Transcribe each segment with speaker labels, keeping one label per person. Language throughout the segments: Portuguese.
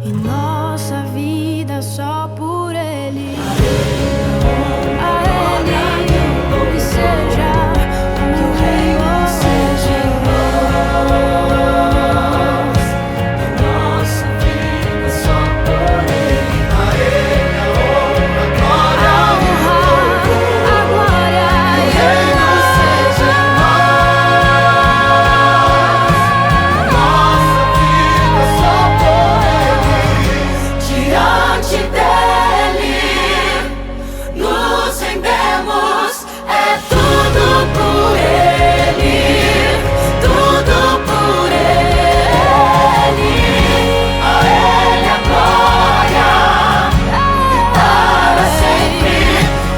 Speaker 1: e nossa vida só por Ele. A Ele, e seja que o reino seja em nós, e nossa vida só por Ele. A Ele a honra, a glória e o louvor seja em nós, nossa vida só por Ele. Diante dele nos rendemos, é tudo por Ele, tudo por Ele. A Ele a glória e para sempre,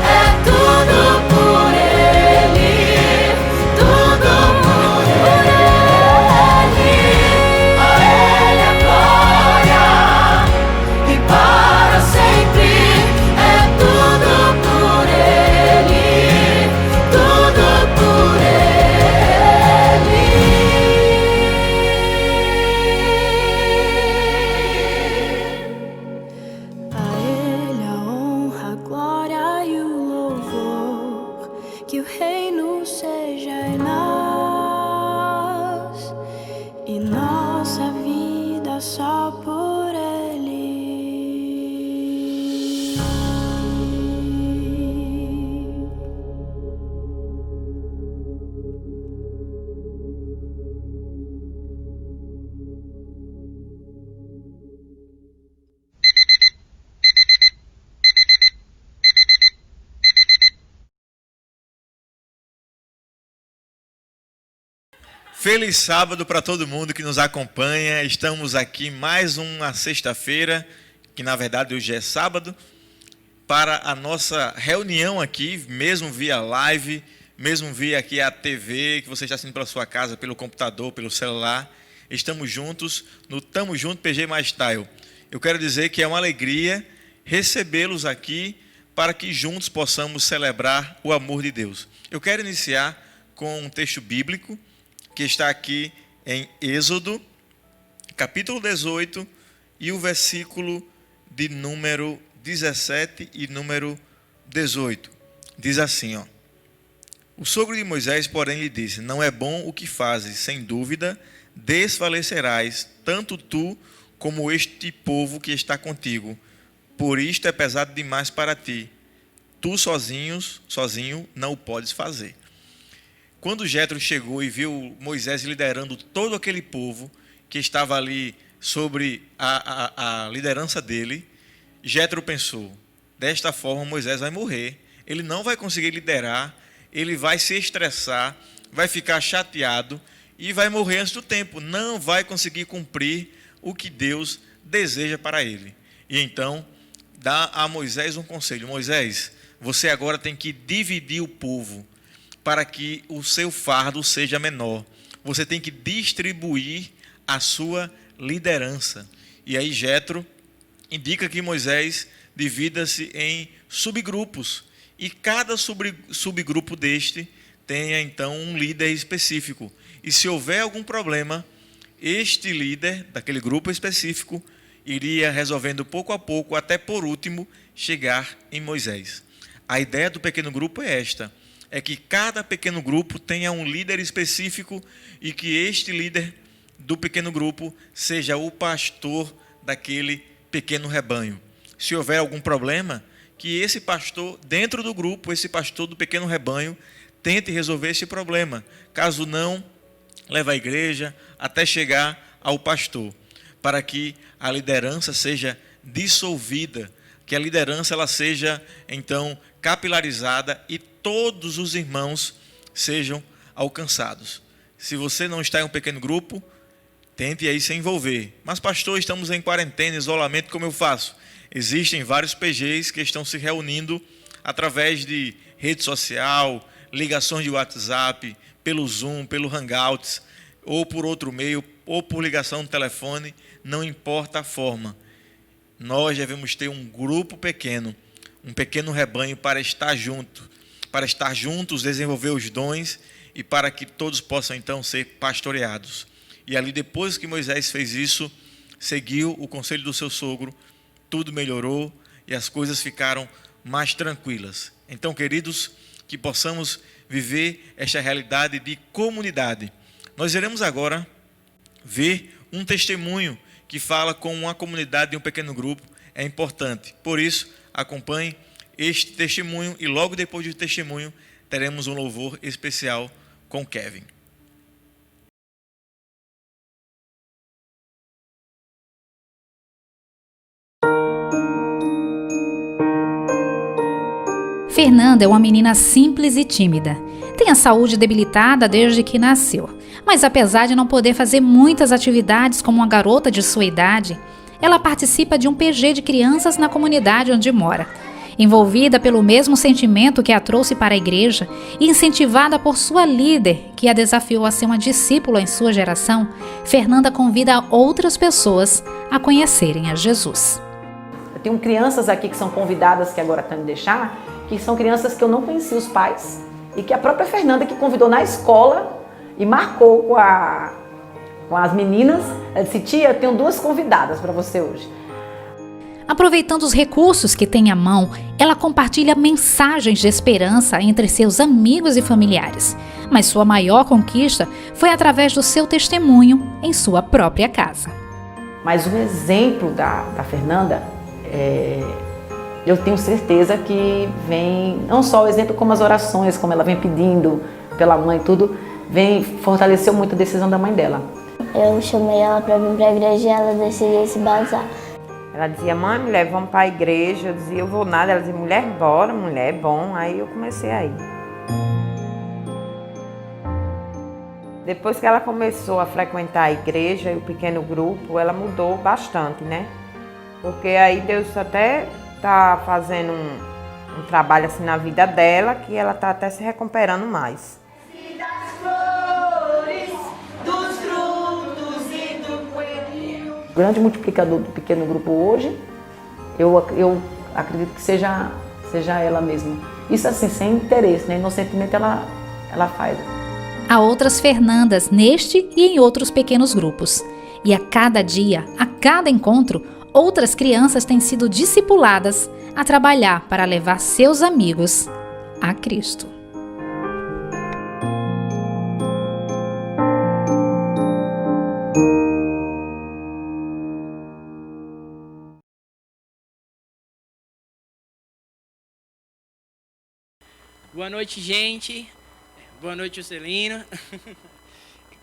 Speaker 1: é tudo por Ele, tudo por Ele. A Ele a glória e para sempre, é tudo por Ele, tudo por Ele. A Ele a honra, a glória e o louvor, que o reino seja em nós e nossa vida só por Ele.
Speaker 2: Feliz sábado para todo mundo que nos acompanha. Estamos aqui mais uma sexta-feira, que na verdade hoje é sábado, para a nossa reunião aqui, mesmo via live, mesmo via aqui a TV, que você está assistindo pela sua casa, pelo computador, pelo celular. Estamos juntos no Tamo Junto PG Mais Style. Eu quero dizer que é uma alegria recebê-los aqui para que juntos possamos celebrar o amor de Deus. Eu quero iniciar com um texto bíblico que está aqui em Êxodo, capítulo 18, e o versículo de número 17 e número 18. Diz assim, ó: O sogro de Moisés, porém, lhe disse: Não é bom o que fazes, sem dúvida desfalecerás, tanto tu como este povo que está contigo. Por isto é pesado demais para ti. Tu sozinho não o podes fazer. Quando Jétro chegou e viu Moisés liderando todo aquele povo que estava ali sobre a liderança dele, Jétro pensou: desta forma Moisés vai morrer, ele não vai conseguir liderar, ele vai se estressar, vai ficar chateado e vai morrer antes do tempo, não vai conseguir cumprir o que Deus deseja para ele. E então dá a Moisés um conselho: Moisés, você agora tem que dividir o povo, para que o seu fardo seja menor. Você tem que distribuir a sua liderança. E aí Jétro indica que Moisés divida-se em subgrupos. E cada subgrupo deste tenha então um líder específico. E se houver algum problema, este líder daquele grupo específico iria resolvendo pouco a pouco, até por último chegar em Moisés. A ideia do pequeno grupo é esta: é que cada pequeno grupo tenha um líder específico e que este líder do pequeno grupo seja o pastor daquele pequeno rebanho. Se houver algum problema, que esse pastor, dentro do grupo, esse pastor do pequeno rebanho, tente resolver esse problema. Caso não, leve a igreja até chegar ao pastor, para que a liderança seja dissolvida, que a liderança ela seja então capilarizada e todos os irmãos sejam alcançados. Se você não está em um pequeno grupo, tente aí se envolver. Mas pastor, estamos em quarentena, isolamento, como eu faço? Existem vários PGs que estão se reunindo através de rede social, ligações de WhatsApp, pelo Zoom, pelo Hangouts, ou por outro meio, ou por ligação no telefone, não importa a forma. Nós devemos ter um grupo pequeno, um pequeno rebanho para estar juntos, desenvolver os dons e para que todos possam então ser pastoreados. E ali, depois que Moisés fez isso, seguiu o conselho do seu sogro, tudo melhorou e as coisas ficaram mais tranquilas. Então, queridos, que possamos viver esta realidade de comunidade. Nós iremos agora ver um testemunho que fala com uma comunidade de um pequeno grupo. É importante. Por isso, acompanhe este testemunho e logo depois do testemunho teremos um louvor especial com Kevin.
Speaker 3: Fernanda é uma menina simples e tímida. Tem a saúde debilitada desde que nasceu. Mas apesar de não poder fazer muitas atividades como uma garota de sua idade, ela participa de um PG de crianças na comunidade onde mora. Envolvida pelo mesmo sentimento que a trouxe para a igreja e incentivada por sua líder, que a desafiou a ser uma discípula em sua geração, Fernanda convida outras pessoas a conhecerem a Jesus.
Speaker 4: Eu tenho crianças aqui que são convidadas, que agora estão me deixar, que são crianças que eu não conhecia os pais e que a própria Fernanda que convidou na escola e marcou com as meninas. Ela disse: tia, eu tenho 2 convidadas para você hoje.
Speaker 3: Aproveitando os recursos que tem à mão, ela compartilha mensagens de esperança entre seus amigos e familiares. Mas sua maior conquista foi através do seu testemunho em sua própria casa.
Speaker 4: Mas o exemplo da Fernanda, eu tenho certeza que vem, não só o exemplo, como as orações, como ela vem pedindo pela mãe, tudo, fortaleceu muito a decisão da mãe dela.
Speaker 5: Eu chamei ela para vir para a igreja e ela decidiu se batizar.
Speaker 6: Ela dizia: mãe, mulher, vamos para a igreja. Eu dizia: eu vou nada. Ela dizia: mulher, bora, mulher, é bom. Aí eu comecei a ir. Depois que ela começou a frequentar a igreja e o pequeno grupo, ela mudou bastante, né? Porque aí Deus até está fazendo um trabalho assim na vida dela, que ela está até se recuperando mais.
Speaker 4: O grande multiplicador do pequeno grupo hoje, eu acredito que seja ela mesma. Isso assim, sem interesse, né? Inocentemente ela faz.
Speaker 3: Há outras Fernandas neste e em outros pequenos grupos. E a cada dia, a cada encontro, outras crianças têm sido discipuladas a trabalhar para levar seus amigos a Cristo.
Speaker 7: Boa noite, gente. Boa noite, Juscelino.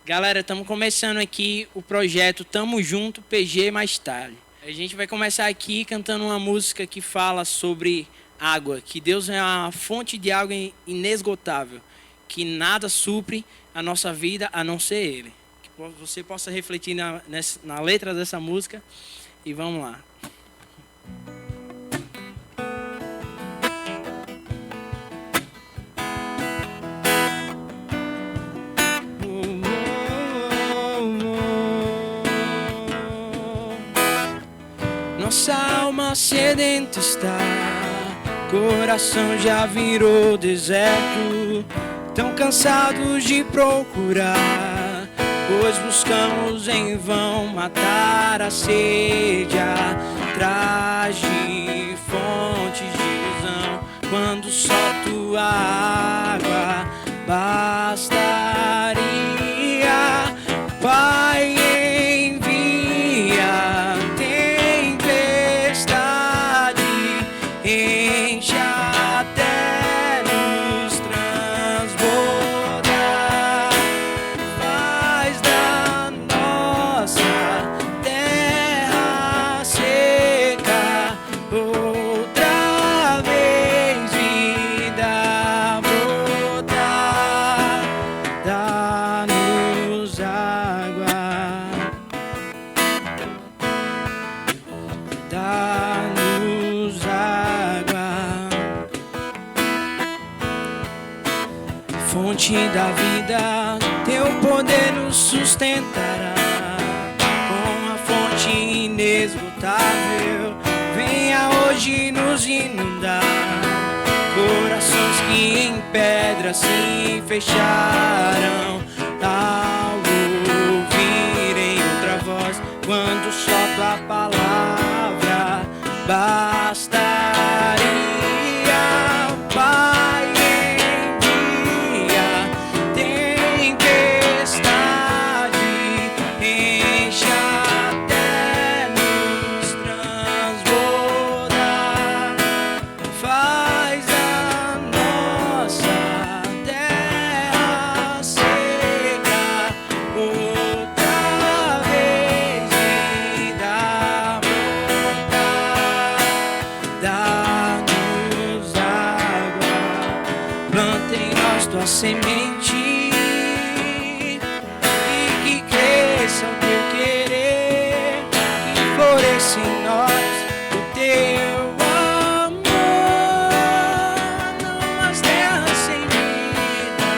Speaker 7: Galera, estamos começando aqui o projeto Tamo Junto PG Mais Tarde. A gente vai começar aqui cantando uma música que fala sobre água, que Deus é uma fonte de água inesgotável, que nada supre a nossa vida a não ser Ele. Que você possa refletir na letra dessa música e vamos lá. Nossa alma sedenta está, coração já virou deserto, tão cansados de procurar, pois buscamos em vão matar a sede atrás de fontes de ilusão, quando só tua água bastaria. Pai, enche até nos transbordar, faz da nossa terra seca outra vez vida brotar, dá-nos água, dá-nos água. Fonte da vida, teu poder nos sustentará. Com a fonte inesgotável, venha hoje nos inundar. Corações que em pedra se fecharam ao ouvirem outra voz, quando só bastaria, Pai, envia tempestade, enche até nos transbordar, faz a nossa terra seca outra vez e dá brotar, dá-nos água, planta em nós tua semente e que cresça o teu querer, que floresça em nós o teu amor. Nas terras sem vida,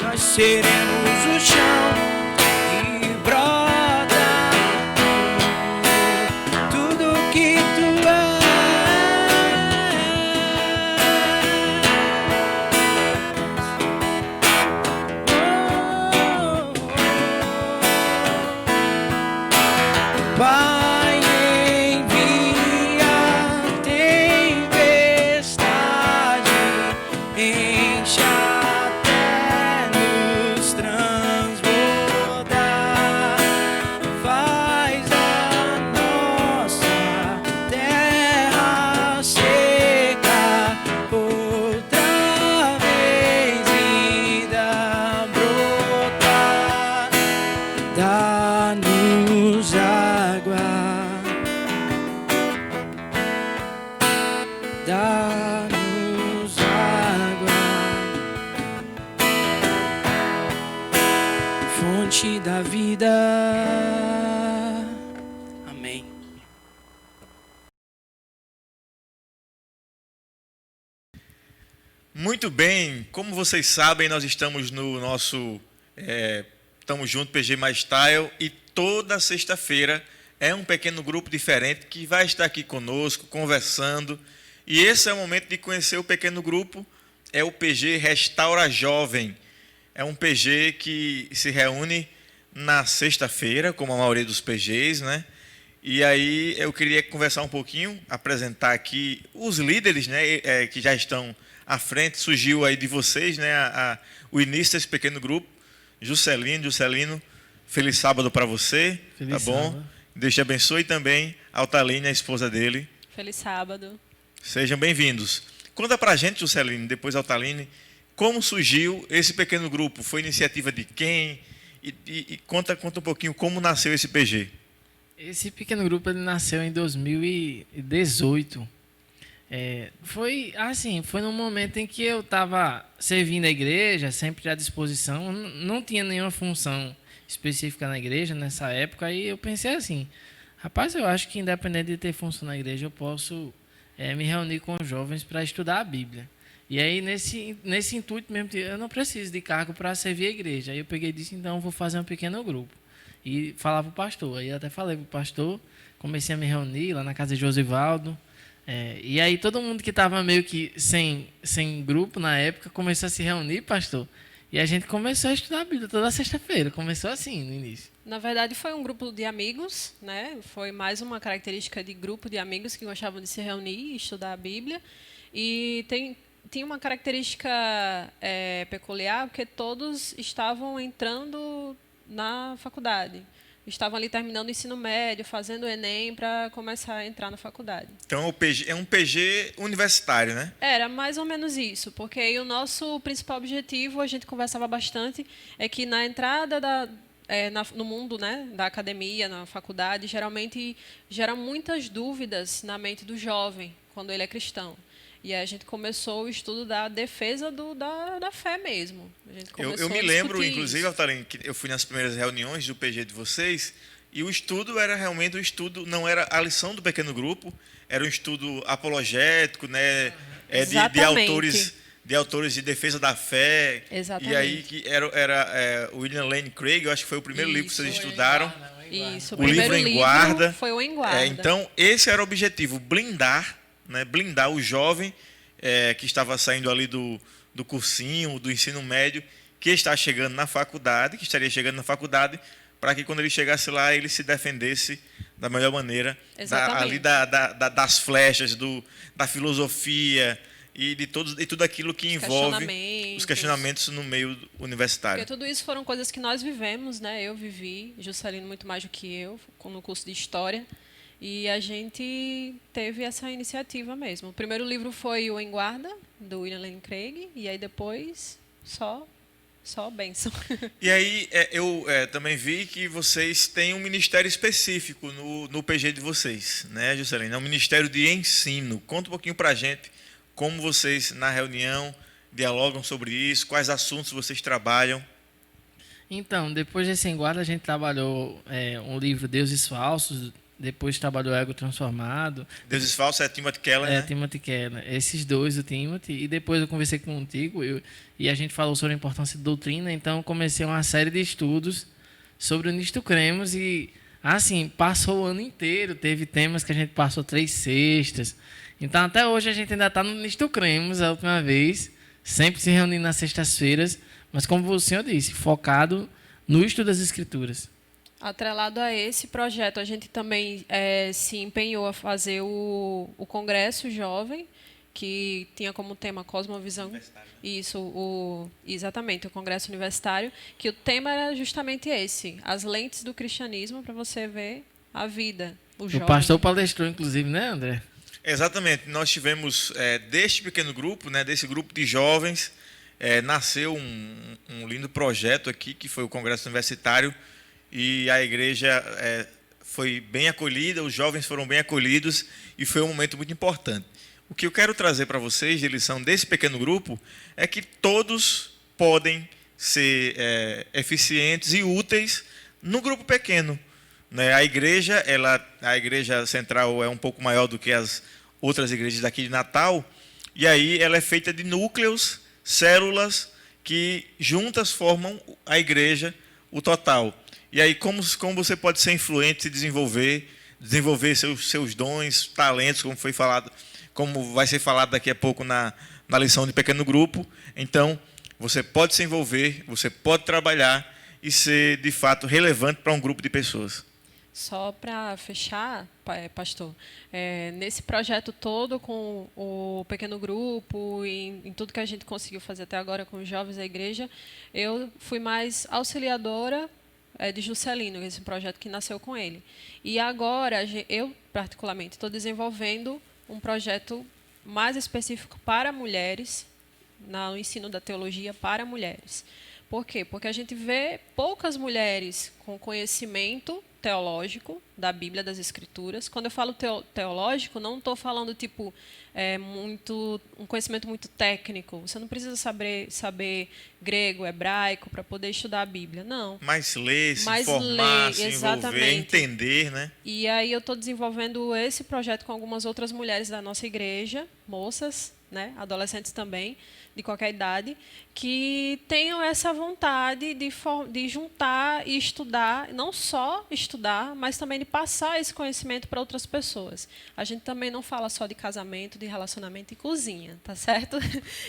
Speaker 7: nós seremos o chão que brota tudo que tu és. Pai, envia tempestade, enche até nos transbordar, faz a nossa terra seca outra vez e dá brotar, dá-nos água, dá-nos água, fonte da vida. Amém.
Speaker 2: Muito bem, como vocês sabem, nós estamos no nosso Estamos Junto PG Mais Style e toda sexta-feira é um pequeno grupo diferente que vai estar aqui conosco, conversando. E esse é o momento de conhecer o pequeno grupo, é o PG Restaura Jovem. É um PG que se reúne na sexta-feira, como a maioria dos PGs, né? E aí eu queria conversar um pouquinho, apresentar aqui os líderes, né, que já estão à frente. Surgiu aí de vocês, né, o início desse pequeno grupo. Juscelino, feliz sábado para você,
Speaker 8: Feliz
Speaker 2: tá bom?
Speaker 8: sábado.
Speaker 2: Deus te abençoe, e também a Altaline, a esposa dele.
Speaker 9: Feliz sábado.
Speaker 2: Sejam bem-vindos. Conta pra gente, Juscelino, depois a Altaline, como surgiu esse pequeno grupo? Foi iniciativa de quem? E conta um pouquinho como nasceu esse PG.
Speaker 8: Esse pequeno grupo ele nasceu em 2018. Foi num momento em que eu estava servindo a igreja, sempre à disposição, não tinha nenhuma função específica na igreja nessa época, aí eu pensei assim, rapaz, eu acho que independente de ter função na igreja, eu posso me reunir com os jovens para estudar a Bíblia. E aí, nesse intuito mesmo, eu não preciso de cargo para servir a igreja. Aí eu peguei e disse, então, eu vou fazer um pequeno grupo. E falava para o pastor. Aí eu até falei para o pastor, comecei a me reunir lá na casa de Josivaldo. E aí todo mundo que estava meio que sem grupo na época começou a se reunir, pastor. E a gente começou a estudar a Bíblia toda sexta-feira. Começou assim, no início.
Speaker 9: Na verdade, foi um grupo de amigos, né? Foi mais uma característica de grupo de amigos que gostavam de se reunir e estudar a Bíblia. E tinha uma característica peculiar, porque todos estavam entrando na faculdade. Estavam ali terminando o ensino médio, fazendo o Enem para começar a entrar na faculdade.
Speaker 2: Então é um PG universitário, né?
Speaker 9: Era mais ou menos isso, porque aí o nosso principal objetivo, a gente conversava bastante, é que na entrada no mundo, né, da academia, na faculdade, geralmente gera muitas dúvidas na mente do jovem, quando ele é cristão. E aí a gente começou o estudo da defesa da fé mesmo. A gente
Speaker 2: eu me lembro, inclusive, Altaline, que eu fui nas primeiras reuniões do PG de vocês, e o estudo era realmente não era a lição do pequeno grupo, era um estudo apologético, né, de autores de defesa da fé.
Speaker 9: Exatamente.
Speaker 2: E aí que era William Lane Craig, eu acho que foi o primeiro livro que vocês estudaram.
Speaker 9: Isso,
Speaker 2: o livro Em Guarda.
Speaker 9: Foi o Em Guarda.
Speaker 2: Então, esse era o objetivo, blindar o jovem que estava saindo ali do cursinho, do ensino médio, que está chegando na faculdade, que estaria chegando na faculdade, para que quando ele chegasse lá, ele se defendesse da melhor maneira,
Speaker 9: Exatamente.
Speaker 2: das flechas, da filosofia e de tudo aquilo que envolve os questionamentos no meio universitário.
Speaker 9: Porque tudo isso foram coisas que nós vivemos, né? Eu vivi, Juscelino muito mais do que eu, no curso de História. E a gente teve essa iniciativa mesmo. O primeiro livro foi O Em Guarda, do William Lane Craig, e aí depois só bênção.
Speaker 2: E aí eu também vi que vocês têm um ministério específico no PG de vocês, né, Juscelino? É um ministério de ensino. Conta um pouquinho para a gente como vocês, na reunião, dialogam sobre isso, quais assuntos vocês trabalham.
Speaker 8: Então, depois desse Em Guarda, a gente trabalhou um livro Deuses Falsos, depois trabalhou Ego Transformado.
Speaker 2: Deuses Falsos é Timothy Keller, né?
Speaker 8: Timothy Keller. Esses dois, o Timothy. E depois eu conversei contigo e a gente falou sobre a importância de doutrina. Então, comecei uma série de estudos sobre o Nisto Cremos. E, assim, passou o ano inteiro. Teve temas que a gente passou 3 sextas. Então, até hoje, a gente ainda está no Nisto Cremos, a última vez. Sempre se reunindo nas sextas-feiras. Mas, como o senhor disse, focado no estudo das Escrituras.
Speaker 9: Atrelado a esse projeto, a gente também se empenhou a fazer o Congresso Jovem, que tinha como tema Cosmovisão. Isso, exatamente, o Congresso Universitário, que o tema era justamente esse, as lentes do cristianismo para você ver a vida, o jovem.
Speaker 8: O pastor palestrou, inclusive, né, André?
Speaker 2: Exatamente. Nós tivemos, deste pequeno grupo, né, desse grupo de jovens, nasceu um lindo projeto aqui, que foi o Congresso Universitário, e a igreja foi bem acolhida, os jovens foram bem acolhidos e foi um momento muito importante. O que eu quero trazer para vocês de lição desse pequeno grupo é que todos podem ser eficientes e úteis no grupo pequeno, né? A igreja central é um pouco maior do que as outras igrejas daqui de Natal, e aí ela é feita de núcleos, células que juntas formam a igreja, o total. E aí, como você pode ser influente e desenvolver seus dons, talentos, como vai ser falado daqui a pouco na lição de pequeno grupo. Então, você pode se envolver, você pode trabalhar e ser, de fato, relevante para um grupo de pessoas.
Speaker 9: Só para fechar, pastor, nesse projeto todo, com o pequeno grupo e em tudo que a gente conseguiu fazer até agora com os jovens da igreja, eu fui mais auxiliadora de Juscelino, esse projeto que nasceu com ele. E agora, eu, particularmente, estou desenvolvendo um projeto mais específico para mulheres, no ensino da teologia para mulheres. Por quê? Porque a gente vê poucas mulheres com conhecimento teológico da Bíblia, das Escrituras. Quando eu falo teológico, não estou falando um conhecimento muito técnico. Você não precisa saber grego, hebraico para poder estudar a Bíblia, não.
Speaker 2: Mas ler, se informar, se envolver, entender, né?
Speaker 9: E aí eu estou desenvolvendo esse projeto com algumas outras mulheres da nossa igreja, moças, né, adolescentes também, de qualquer idade, que tenham essa vontade de juntar e estudar, não só estudar, mas também de passar esse conhecimento para outras pessoas. A gente também não fala só de casamento, de relacionamento e cozinha, tá certo?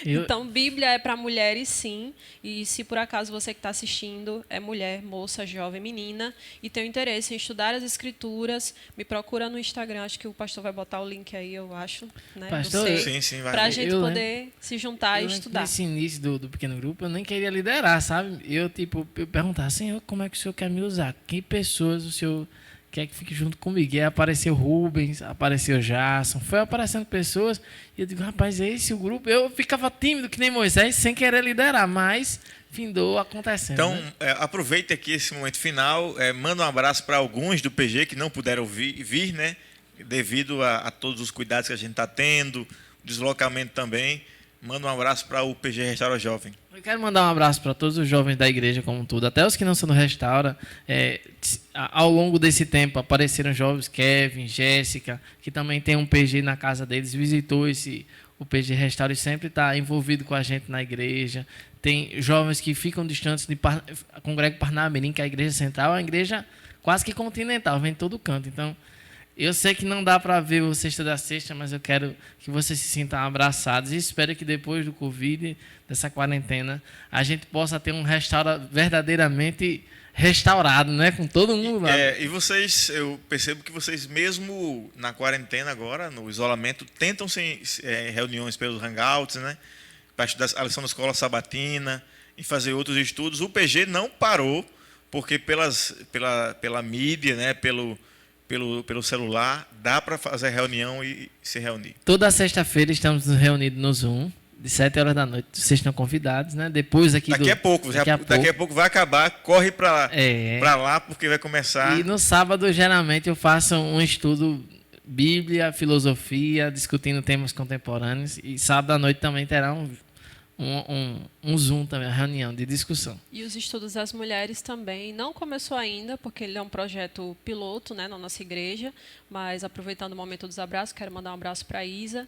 Speaker 9: Então, Bíblia é para mulheres, sim, e se por acaso você que está assistindo é mulher, moça, jovem, menina, e tem interesse em estudar as Escrituras, me procura no Instagram, acho que o pastor vai botar o link aí, eu acho, né?
Speaker 8: Pastor,
Speaker 2: sim, vai.
Speaker 9: Para a gente poder se juntar e estudar.
Speaker 8: Nesse início do pequeno grupo, eu nem queria liderar, sabe? Eu perguntava, Senhor, como é que o Senhor quer me usar? Que pessoas o Senhor quer que fique junto comigo? E aí apareceu Rubens, apareceu Jason, foi aparecendo pessoas, e eu digo, rapaz, é esse o grupo? Eu ficava tímido, que nem Moisés, sem querer liderar, mas findou acontecendo.
Speaker 2: Então,
Speaker 8: né?
Speaker 2: Aproveite aqui esse momento final, manda um abraço para alguns do PG que não puderam vir, né? Devido a todos os cuidados que a gente está tendo, deslocamento também. Manda um abraço para o PG Restaura Jovem.
Speaker 8: Eu quero mandar um abraço para todos os jovens da igreja como um todo, até os que não são do Restaura. Ao longo desse tempo apareceram jovens, Kevin, Jéssica, que também tem um PG na casa deles, visitou o PG Restaura e sempre está envolvido com a gente na igreja. Tem jovens que ficam distantes de Congrego Parnamirim, que é a igreja central, é uma igreja quase que continental, vem de todo canto. Então, eu sei que não dá para ver o Sexta da Sexta, mas eu quero que vocês se sintam abraçados e espero que depois do Covid, dessa quarentena, a gente possa ter um Restaura verdadeiramente restaurado, né? Com todo mundo lá.
Speaker 2: E vocês, eu percebo que vocês, mesmo na quarentena agora, no isolamento, tentam reuniões pelos hangouts, né? Para estudar a lição da escola sabatina e fazer outros estudos. O PG não parou, porque pela mídia, né? Pelo celular, dá para fazer reunião e se reunir.
Speaker 8: Toda sexta-feira estamos reunidos no Zoom, de 7 horas da noite. Vocês estão convidados, né? Depois aqui
Speaker 2: daqui a pouco vai acabar, corre para lá, porque vai começar.
Speaker 8: E no sábado, geralmente, eu faço um estudo Bíblia, filosofia, discutindo temas contemporâneos. E sábado à noite também terá um Zoom também, uma reunião de discussão.
Speaker 9: E os estudos das mulheres também não começou ainda, porque ele é um projeto piloto, né, na nossa igreja, mas aproveitando o momento dos abraços, quero mandar um abraço para a Isa,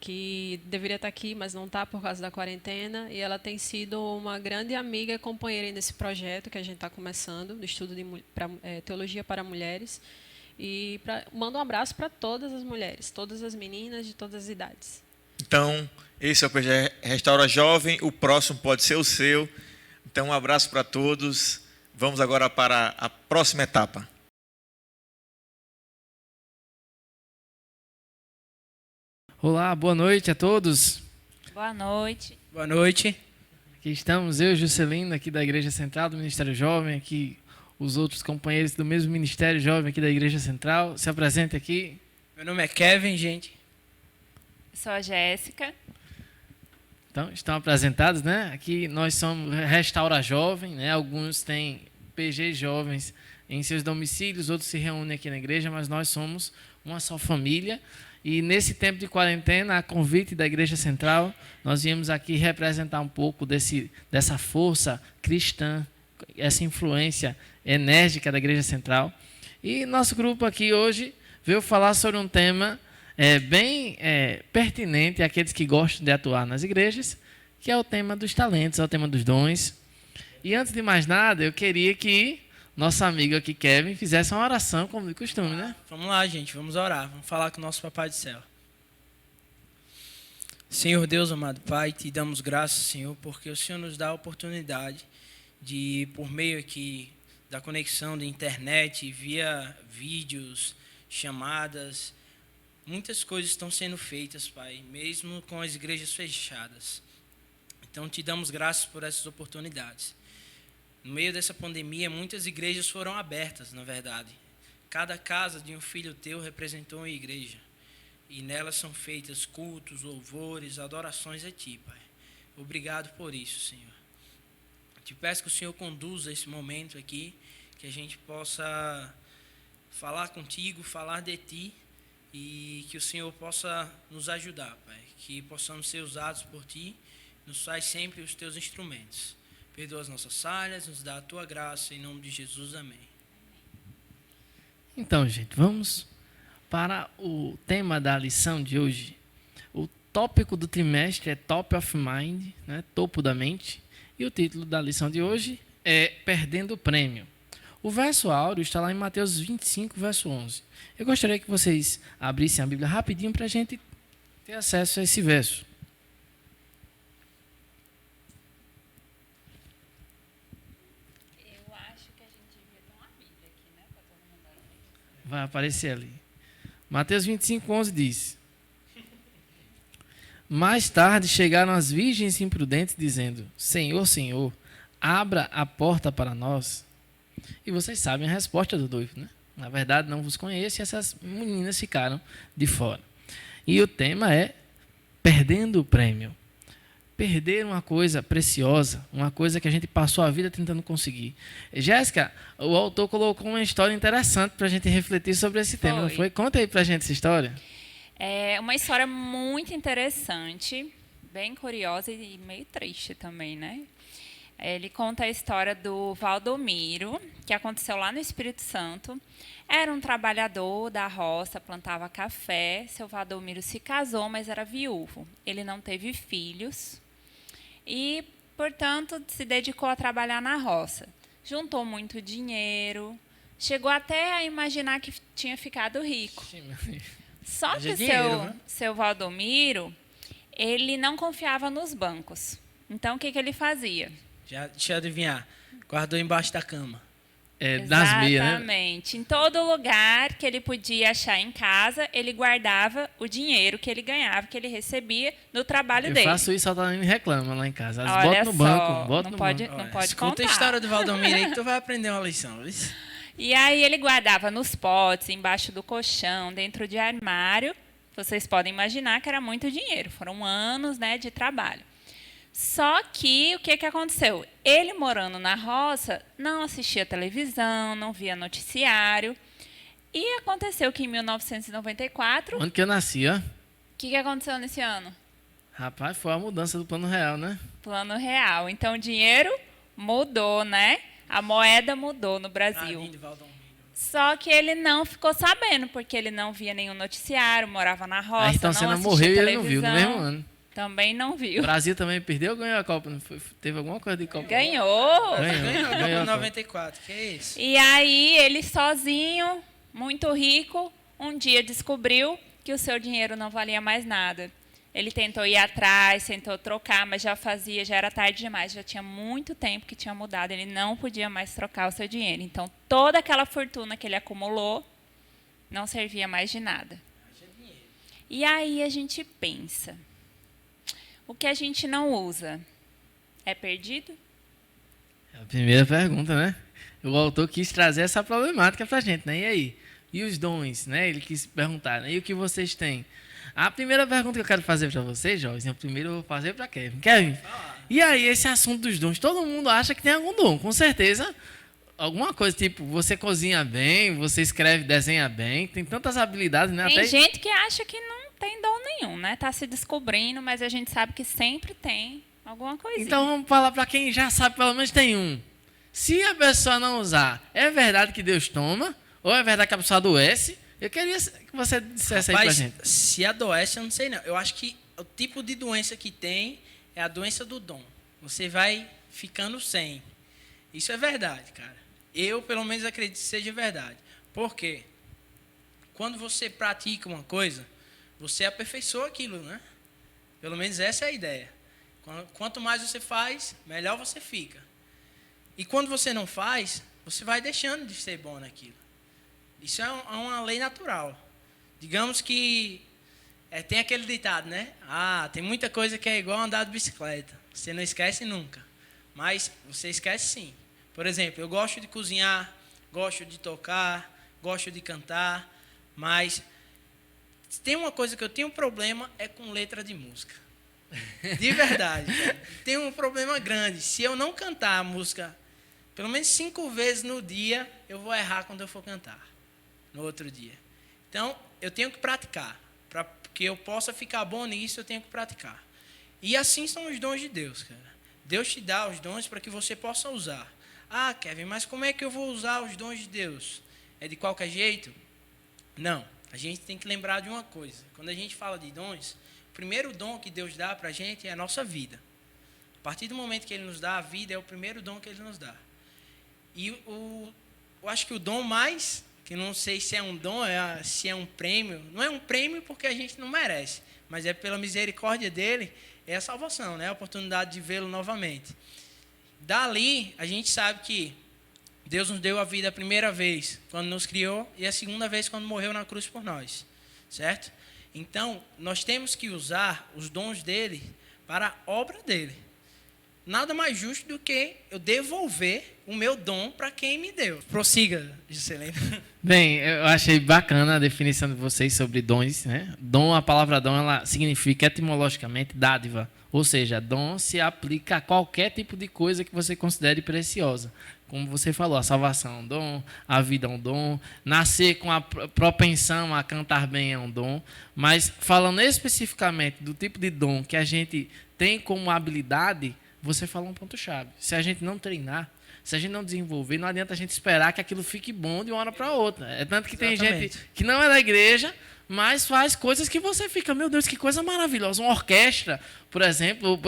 Speaker 9: que deveria estar aqui, mas não está por causa da quarentena, e ela tem sido uma grande amiga e companheira nesse projeto que a gente está começando, do estudo de teologia para mulheres, e mando um abraço para todas as mulheres, todas as meninas de todas as idades.
Speaker 2: Então, esse é o PG Restaura Jovem, o próximo pode ser o seu. Então, um abraço para todos. Vamos agora para a próxima etapa.
Speaker 8: Olá, boa noite a todos.
Speaker 10: Boa noite.
Speaker 7: Boa noite.
Speaker 8: Aqui estamos, eu e Juscelino, aqui da Igreja Central do Ministério Jovem, aqui os outros companheiros do mesmo Ministério Jovem aqui da Igreja Central. Se apresente aqui.
Speaker 7: Meu nome é Kevin, gente.
Speaker 10: Eu sou a Jéssica.
Speaker 8: Então, estão apresentados, né? Aqui nós somos Restaura Jovem, né? Alguns têm PG Jovens em seus domicílios, outros se reúnem aqui na igreja, mas nós somos uma só família. E nesse tempo de quarentena, a convite da Igreja Central, nós viemos aqui representar um pouco dessa força cristã, essa influência enérgica da Igreja Central. E nosso grupo aqui hoje veio falar sobre um tema bem pertinente àqueles que gostam de atuar nas igrejas, que é o tema dos talentos, é o tema dos dons. E antes de mais nada, eu queria que nosso amigo aqui, Kevin, fizesse uma oração, como de costume, né?
Speaker 7: Vamos lá, gente, vamos orar, vamos falar com o nosso Papai do Céu. Senhor Deus, amado Pai, te damos graças, Senhor, porque o Senhor nos dá a oportunidade de, por meio aqui da conexão da internet, via vídeos, chamadas, muitas coisas estão sendo feitas, Pai, mesmo com as igrejas fechadas. Então, te damos graças por essas oportunidades. No meio dessa pandemia, muitas igrejas foram abertas, na verdade. Cada casa de um filho teu representou uma igreja. E nelas são feitas cultos, louvores, adorações a ti, Pai. Obrigado por isso, Senhor. Te peço que o Senhor conduza esse momento aqui, que a gente possa falar contigo, falar de ti, e que o Senhor possa nos ajudar, Pai. Que possamos ser usados por ti, nos faz sempre os teus instrumentos. Perdoa as nossas falhas, nos dá a tua graça, em nome de Jesus, amém.
Speaker 8: Então, gente, vamos para o tema da lição de hoje. O tópico do trimestre é Top of Mind, né? Topo da mente, e o título da lição de hoje é Perdendo o Prêmio. O verso áureo está lá em Mateus 25, verso 11. Eu gostaria que vocês abrissem a Bíblia rapidinho para a gente ter acesso a esse verso. Vai aparecer ali. Mateus 25, 11 diz: Mais tarde chegaram as virgens imprudentes, dizendo: Senhor, Senhor, abra a porta para nós. E vocês sabem a resposta do noivo, né? Na verdade, não vos conheço, e essas meninas ficaram de fora. E o tema é Perdendo o Prêmio. Perder uma coisa preciosa, uma coisa que a gente passou a vida tentando conseguir. Jéssica, o autor colocou uma história interessante para a gente refletir sobre esse tema, não foi? Conta aí para a gente essa história.
Speaker 10: É uma história muito interessante, bem curiosa e meio triste também, né? Ele conta a história do Valdomiro, que aconteceu lá no Espírito Santo. Era um trabalhador da roça, plantava café. Seu Valdomiro se casou, mas era viúvo. Ele não teve filhos e, portanto, se dedicou a trabalhar na roça. Juntou muito dinheiro, chegou até a imaginar que tinha ficado rico. Só que seu Valdomiro, ele não confiava nos bancos. Então, o que ele fazia?
Speaker 7: Deixa eu adivinhar. Guardou embaixo da cama.
Speaker 8: das meias, né?
Speaker 10: Exatamente. Em todo lugar que ele podia achar em casa, ele guardava o dinheiro que ele ganhava, que ele recebia do trabalho dele.
Speaker 8: Eu faço isso, a Taline reclama lá em casa. Elas
Speaker 10: Olha
Speaker 8: botam no
Speaker 10: só,
Speaker 8: banco, botam
Speaker 10: não
Speaker 8: no
Speaker 10: pode,
Speaker 8: banco.
Speaker 10: não pode
Speaker 7: Escuta
Speaker 10: contar.
Speaker 7: a história do Valdomiro aí que tu vai aprender uma lição. Viu?
Speaker 10: E aí ele guardava nos potes, embaixo do colchão, dentro de armário. Vocês podem imaginar que era muito dinheiro. Foram anos, né, de trabalho. Só que o que aconteceu? Ele morando na roça, não assistia televisão, não via noticiário. E aconteceu que em 1994,
Speaker 8: Onde que eu nasci, ó?
Speaker 10: o que aconteceu nesse ano?
Speaker 8: Rapaz, foi a mudança do plano real, né?
Speaker 10: Plano real. Então o dinheiro mudou, né? A moeda mudou no Brasil.
Speaker 7: Tadinho de Valdomiro.
Speaker 10: Só que ele não ficou sabendo, porque ele não via nenhum noticiário, morava na roça,
Speaker 8: Ayrton
Speaker 10: não
Speaker 8: Senna
Speaker 10: assistia
Speaker 8: morreu e ele
Speaker 10: televisão.
Speaker 8: não viu, no mesmo ano.
Speaker 10: Também não
Speaker 8: O
Speaker 10: viu.
Speaker 8: Brasil também perdeu ou ganhou a Copa? Não foi? Teve alguma coisa de Copa?
Speaker 10: Ganhou.
Speaker 7: Ganhou
Speaker 8: Ganhou a
Speaker 7: em
Speaker 8: Copa.
Speaker 7: 94, que é isso?
Speaker 10: E aí ele sozinho, muito rico, um dia descobriu que o seu dinheiro não valia mais nada. Ele tentou ir atrás, tentou trocar, mas já era tarde demais, já tinha muito tempo que tinha mudado, ele não podia mais trocar o seu dinheiro. Então, toda aquela fortuna que ele acumulou não servia mais de nada. E aí a gente pensa, o que a gente não usa é perdido?
Speaker 8: É a primeira pergunta, né? O autor quis trazer essa problemática pra gente, né? E aí? E os dons, né? Ele quis perguntar, né? E o que vocês têm? A primeira pergunta que eu quero fazer para vocês, Jorge, primeiro eu vou fazer para Kevin. Kevin, e aí esse assunto dos dons? Todo mundo acha que tem algum dom, com certeza. Alguma coisa, tipo, você cozinha bem, você escreve, desenha bem, tem tantas habilidades, né?
Speaker 10: Tem gente que acha que não tem dom nenhum, né? Tá se descobrindo, mas a gente sabe que sempre tem alguma coisinha.
Speaker 8: Então vamos falar para quem já sabe, pelo menos tem um. Se a pessoa não usar, é verdade que Deus toma? Ou é verdade que a pessoa adoece? Eu queria que você dissesse aí pra gente.
Speaker 7: Se adoece, eu não sei não. Eu acho que o tipo de doença que tem é a doença do dom. Você vai ficando sem. Isso é verdade, cara. Eu, pelo menos, acredito que seja verdade. Por quê? Quando você pratica uma coisa, você aperfeiçoa aquilo, né? Pelo menos essa é a ideia. Quanto mais você faz, melhor você fica. E quando você não faz, você vai deixando de ser bom naquilo. Isso é uma lei natural. Digamos que tem aquele ditado, né? Tem muita coisa que é igual andar de bicicleta. Você não esquece nunca. Mas você esquece sim. Por exemplo, eu gosto de cozinhar, gosto de tocar, gosto de cantar, mas tem uma coisa que eu tenho problema é com letra de música. De verdade. Cara. Tem um problema grande. Se eu não cantar a música pelo menos 5 vezes no dia, eu vou errar quando eu for cantar. No outro dia. Então, eu tenho que praticar. Para que eu possa ficar bom nisso, eu tenho que praticar. E assim são os dons de Deus, cara. Deus te dá os dons para que você possa usar. Kevin, mas como é que eu vou usar os dons de Deus? É de qualquer jeito? Não. A gente tem que lembrar de uma coisa. Quando a gente fala de dons, o primeiro dom que Deus dá para a gente é a nossa vida. A partir do momento que Ele nos dá a vida, é o primeiro dom que Ele nos dá. E eu acho que o dom mais... que não sei se é um dom, se é um prêmio. Não é um prêmio porque a gente não merece, mas é pela misericórdia dele, é a salvação, né? A oportunidade de vê-lo novamente. Dali, a gente sabe que Deus nos deu a vida a primeira vez, quando nos criou, e a segunda vez, quando morreu na cruz por nós, certo? Então, nós temos que usar os dons dele para a obra dele. Nada mais justo do que eu devolver o meu dom para quem me deu. Prossiga, Juscelino.
Speaker 8: Bem, eu achei bacana a definição de vocês sobre dons, né? Dom, a palavra dom, ela significa etimologicamente dádiva. Ou seja, dom se aplica a qualquer tipo de coisa que você considere preciosa. Como você falou, a salvação é um dom, a vida é um dom, nascer com a propensão a cantar bem é um dom. Mas falando especificamente do tipo de dom que a gente tem como habilidade, você falou um ponto-chave. Se a gente não treinar, se a gente não desenvolver, não adianta a gente esperar que aquilo fique bom de uma hora para outra. É tanto que tem gente que não é da igreja, mas faz coisas que você fica, meu Deus, que coisa maravilhosa. Uma orquestra, por exemplo,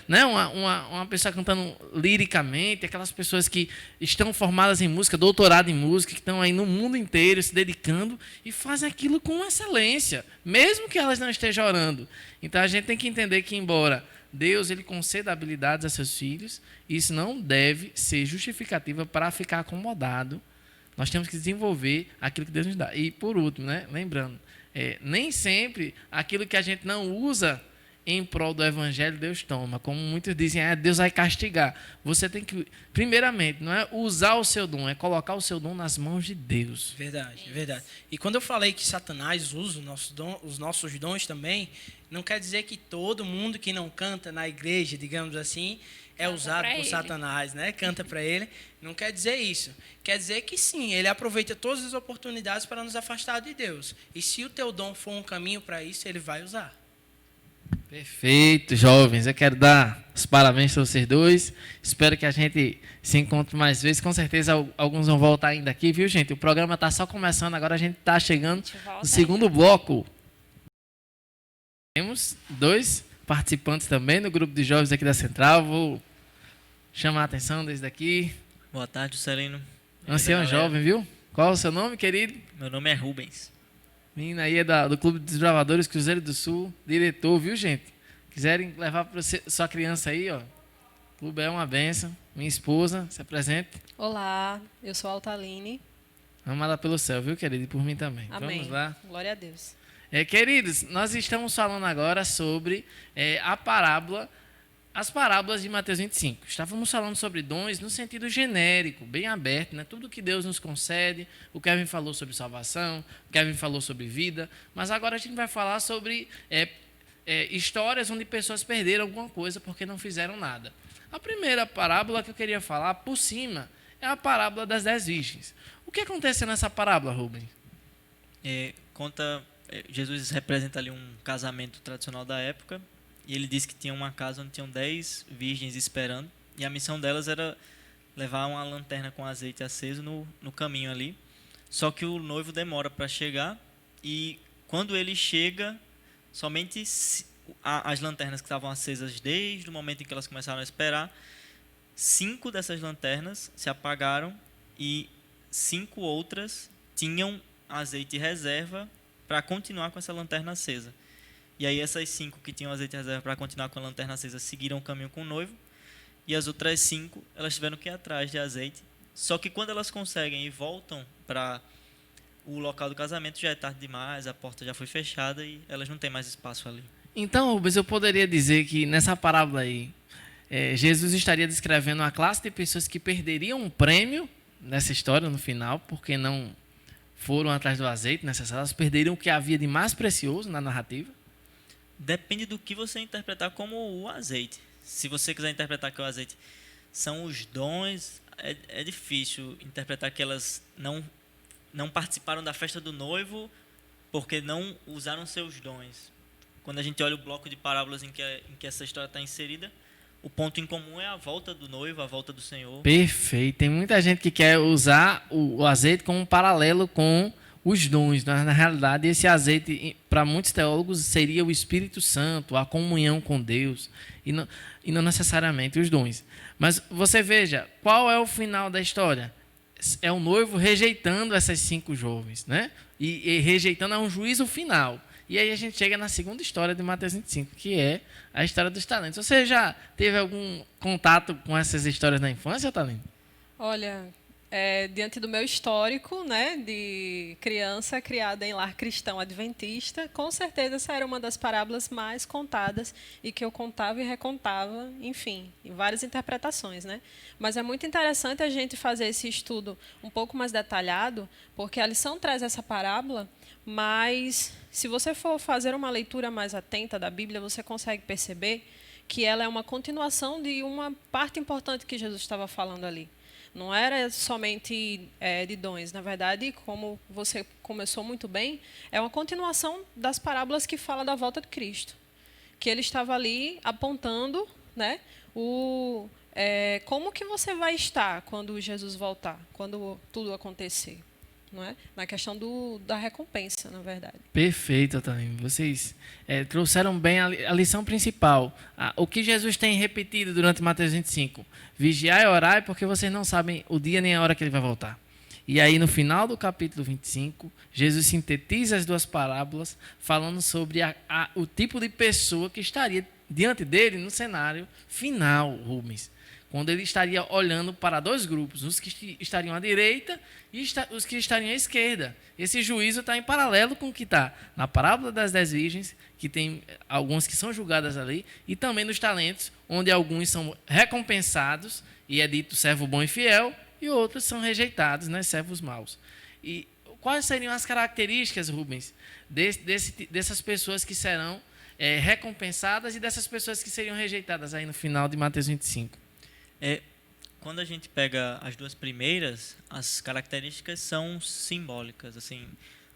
Speaker 8: né, uma pessoa cantando liricamente, aquelas pessoas que estão formadas em música, doutorado em música, que estão aí no mundo inteiro se dedicando e fazem aquilo com excelência, mesmo que elas não estejam orando. Então a gente tem que entender que, embora Deus ele conceda habilidades a seus filhos, isso não deve ser justificativa para ficar acomodado. Nós temos que desenvolver aquilo que Deus nos dá. E, por último, né, lembrando, nem sempre aquilo que a gente não usa em prol do evangelho, Deus toma. Como muitos dizem, Deus vai castigar. Você tem que, primeiramente, não é usar o seu dom, é colocar o seu dom nas mãos de Deus.
Speaker 7: Verdade, verdade. E quando eu falei que Satanás usa os nossos dons também, não quer dizer que todo mundo que não canta na igreja, digamos assim, é usado por Satanás, né? Canta para ele. Não quer dizer isso. Quer dizer que sim, ele aproveita todas as oportunidades para nos afastar de Deus. E se o teu dom for um caminho para isso, ele vai usar.
Speaker 8: Perfeito, jovens. Eu quero dar os parabéns para vocês dois. Espero que a gente se encontre mais vezes. Com certeza alguns vão voltar ainda aqui, viu, gente? O programa está só começando, agora a gente está chegando no segundo bloco. Temos 2 participantes também no grupo de jovens aqui da Central. Vou chamar a atenção desde aqui.
Speaker 11: Boa tarde, Celino.
Speaker 8: Ancião jovem, viu? Qual é o seu nome, querido?
Speaker 11: Meu nome é Rubens.
Speaker 8: Menina aí é do Clube de Desbravadores Cruzeiro do Sul, diretor, viu, gente? Quiserem levar para sua criança aí, ó. O clube é uma benção. Minha esposa, se apresente.
Speaker 9: Olá, eu sou a Altaline.
Speaker 8: Amada pelo céu, viu, querido? E por mim também.
Speaker 9: Amém.
Speaker 8: Vamos lá.
Speaker 9: Glória a Deus.
Speaker 8: Queridos, nós estamos falando agora sobre as parábolas de Mateus 25. Estávamos falando sobre dons no sentido genérico, bem aberto, né? Tudo que Deus nos concede. O Kevin falou sobre salvação, o Kevin falou sobre vida, mas agora a gente vai falar sobre histórias onde pessoas perderam alguma coisa porque não fizeram nada. A primeira parábola que eu queria falar por cima é a parábola das 10 virgens. O que acontece nessa parábola, Rubens?
Speaker 11: Jesus representa ali um casamento tradicional da época, e ele disse que tinha uma casa onde tinham 10 virgens esperando, e a missão delas era levar uma lanterna com azeite aceso no caminho ali. Só que o noivo demora para chegar, e quando ele chega, somente as lanternas que estavam acesas desde o momento em que elas começaram a esperar, 5 dessas lanternas se apagaram, e 5 outras tinham azeite reserva para continuar com essa lanterna acesa. E aí essas 5 que tinham azeite reserva para continuar com a lanterna acesa seguiram o caminho com o noivo, e as outras 5 elas tiveram que ir atrás de azeite. Só que quando elas conseguem e voltam para o local do casamento, já é tarde demais, a porta já foi fechada e elas não têm mais espaço ali.
Speaker 8: Então, Rubens, eu poderia dizer que nessa parábola aí, Jesus estaria descrevendo uma classe de pessoas que perderiam um prêmio nessa história no final, porque não foram atrás do azeite necessário, elas perderiam o que havia de mais precioso na narrativa?
Speaker 11: Depende do que você interpretar como o azeite. Se você quiser interpretar que o azeite são os dons, é difícil interpretar que elas não participaram da festa do noivo porque não usaram seus dons. Quando a gente olha o bloco de parábolas em que essa história está inserida, o ponto em comum é a volta do noivo, a volta do Senhor.
Speaker 8: Perfeito. Tem muita gente que quer usar o azeite como um paralelo com os dons. Na realidade, esse azeite, para muitos teólogos, seria o Espírito Santo, a comunhão com Deus, e não necessariamente os dons. Mas você veja, qual é o final da história? É o noivo rejeitando essas 5 jovens, né? E rejeitando a um juízo final. E aí a gente chega na segunda história de Mateus 25, que é a história dos talentos. Você já teve algum contato com essas histórias na infância, Talene?
Speaker 9: Olha, diante do meu histórico, né, de criança criada em lar cristão adventista, com certeza essa era uma das parábolas mais contadas e que eu contava e recontava, enfim, em várias interpretações, né? Mas é muito interessante a gente fazer esse estudo um pouco mais detalhado, porque a lição traz essa parábola, mas se você for fazer uma leitura mais atenta da Bíblia, você consegue perceber que ela é uma continuação de uma parte importante que Jesus estava falando ali. Não era somente de dons. Na verdade, como você começou muito bem, é uma continuação das parábolas que fala da volta de Cristo. Que ele estava ali apontando, né, como que você vai estar quando Jesus voltar, quando tudo acontecer. não é? Na questão da recompensa, na verdade.
Speaker 8: Perfeito, Otaline. Vocês trouxeram bem a lição principal. O que Jesus tem repetido durante Mateus 25. Vigiai e orai porque vocês não sabem o dia nem a hora que ele vai voltar. E aí, no final do capítulo 25, Jesus sintetiza as duas parábolas, falando sobre o tipo de pessoa que estaria diante dele no cenário final, Rubens. Quando ele estaria olhando para dois grupos, os que estariam à direita e os que estariam à esquerda. Esse juízo está em paralelo com o que está na parábola das 10 virgens, que tem alguns que são julgadas ali, e também nos talentos, onde alguns são recompensados, e é dito servo bom e fiel, e outros são rejeitados, né, servos maus. E quais seriam as características, Rubens, dessas pessoas que serão recompensadas e dessas pessoas que seriam rejeitadas aí no final de Mateus 25?
Speaker 11: Quando a gente pega as duas primeiras, as características são simbólicas. Assim,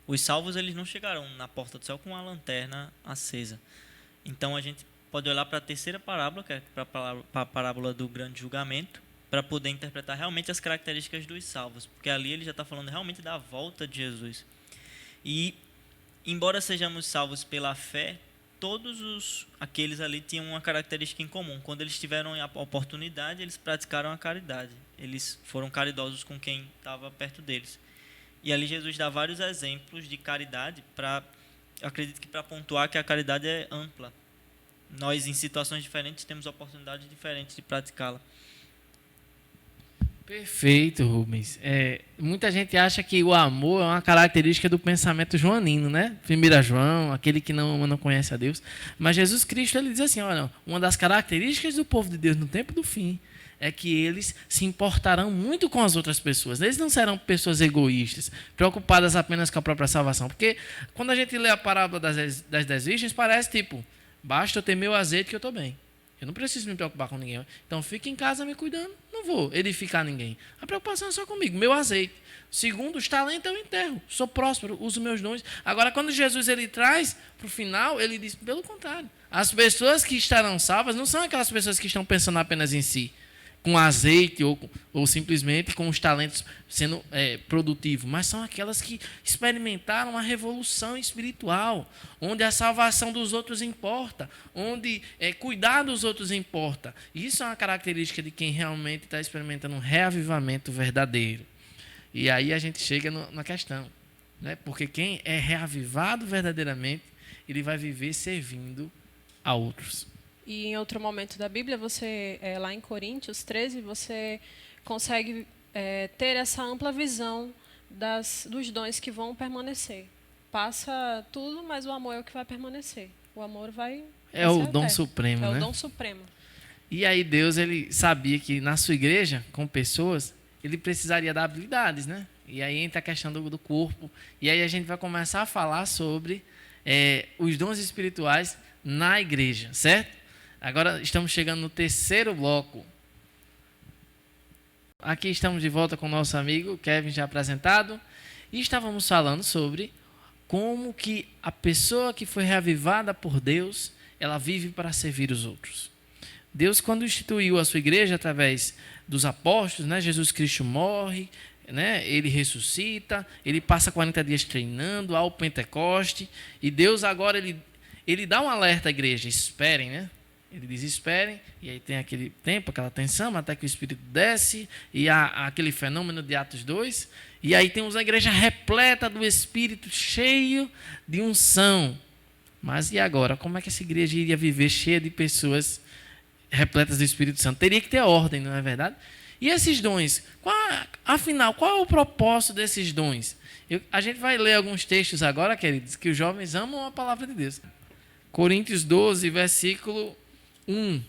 Speaker 11: os salvos eles não chegaram na porta do céu com uma lanterna acesa. Então a gente pode olhar para a terceira parábola, que é para a parábola do grande julgamento, para poder interpretar realmente as características dos salvos, porque ali ele já está falando realmente da volta de Jesus. E, embora sejamos salvos pela fé, todos aqueles ali tinham uma característica em comum. Quando eles tiveram a oportunidade, eles praticaram a caridade. Eles foram caridosos com quem estava perto deles. E ali Jesus dá vários exemplos de caridade, eu acredito que para pontuar que a caridade é ampla. Nós, em situações diferentes, temos oportunidades diferentes de praticá-la.
Speaker 8: Perfeito, Rubens. Muita gente acha que o amor é uma característica do pensamento joanino, né? 1 João, aquele que não ama não conhece a Deus. Mas Jesus Cristo ele diz assim, olha, uma das características do povo de Deus no tempo do fim é que eles se importarão muito com as outras pessoas. Eles não serão pessoas egoístas, preocupadas apenas com a própria salvação. Porque quando a gente lê a parábola das 10 virgens, parece tipo, basta eu ter meu azeite que eu estou bem. Eu não preciso me preocupar com ninguém. Então, fique em casa me cuidando. Não vou edificar ninguém. A preocupação é só comigo. Meu azeite. Segundo, os talentos eu enterro. Sou próspero, uso meus dons. Agora, quando Jesus ele traz para o final, ele diz, pelo contrário. As pessoas que estarão salvas não são aquelas pessoas que estão pensando apenas em si, com azeite ou simplesmente com os talentos sendo produtivos, mas são aquelas que experimentaram uma revolução espiritual, onde a salvação dos outros importa, onde cuidar dos outros importa. Isso é uma característica de quem realmente está experimentando um reavivamento verdadeiro. E aí a gente chega na questão, né? Porque quem é reavivado verdadeiramente, ele vai viver servindo a outros.
Speaker 9: E em outro momento da Bíblia, você lá em Coríntios 13, você consegue ter essa ampla visão dos dons que vão permanecer. Passa tudo, mas o amor é o que vai permanecer. O amor vai...
Speaker 8: É o dom supremo, né?
Speaker 9: É o dom supremo.
Speaker 8: E aí Deus ele sabia que na sua igreja, com pessoas, ele precisaria dar habilidades, né? E aí entra a questão do corpo. E aí a gente vai começar a falar sobre os dons espirituais na igreja, certo? Agora estamos chegando no terceiro bloco. Aqui estamos de volta com o nosso amigo Kevin, já apresentado. E estávamos falando sobre como que a pessoa que foi reavivada por Deus, ela vive para servir os outros. Deus, quando instituiu a sua igreja através dos apóstolos, né, Jesus Cristo morre, né, ele ressuscita, ele passa 40 dias treinando, ao Pentecoste, e Deus agora ele dá um alerta à igreja, esperem, né? Ele diz, esperem, e aí tem aquele tempo, aquela tensão, até que o Espírito desce, e há aquele fenômeno de Atos 2, e aí temos a igreja repleta do Espírito, cheio de unção. Mas e agora? Como é que essa igreja iria viver cheia de pessoas repletas do Espírito Santo? Teria que ter ordem, não é verdade? E esses dons, afinal, qual é o propósito desses dons? A gente vai ler alguns textos agora, queridos, que os jovens amam a palavra de Deus. Coríntios 12, versículo 1.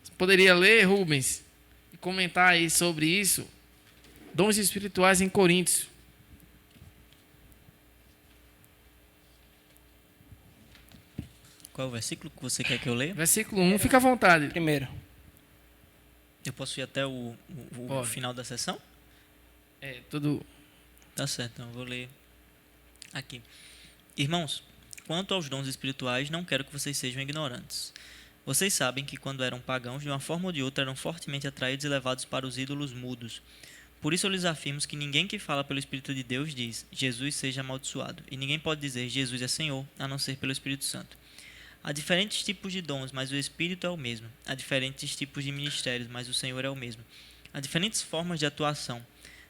Speaker 8: Você poderia ler, Rubens, e comentar aí sobre isso? Dons espirituais em Coríntios.
Speaker 11: Qual é o versículo que você quer que eu leia?
Speaker 8: Versículo 1, fica à vontade.
Speaker 7: Primeiro.
Speaker 11: Eu posso ir até o final da sessão?
Speaker 8: Tudo.
Speaker 11: Tá certo, então eu vou ler aqui. Irmãos, quanto aos dons espirituais, não quero que vocês sejam ignorantes. Vocês sabem que quando eram pagãos, de uma forma ou de outra, eram fortemente atraídos e levados para os ídolos mudos, Por isso eu lhes afirmo que ninguém que fala pelo Espírito de Deus diz, Jesus seja amaldiçoado. E ninguém pode dizer, Jesus é Senhor, a não ser pelo Espírito Santo. Há diferentes tipos de dons, mas o Espírito é o mesmo. Há diferentes tipos de ministérios, mas o Senhor é o mesmo. Há diferentes formas de atuação,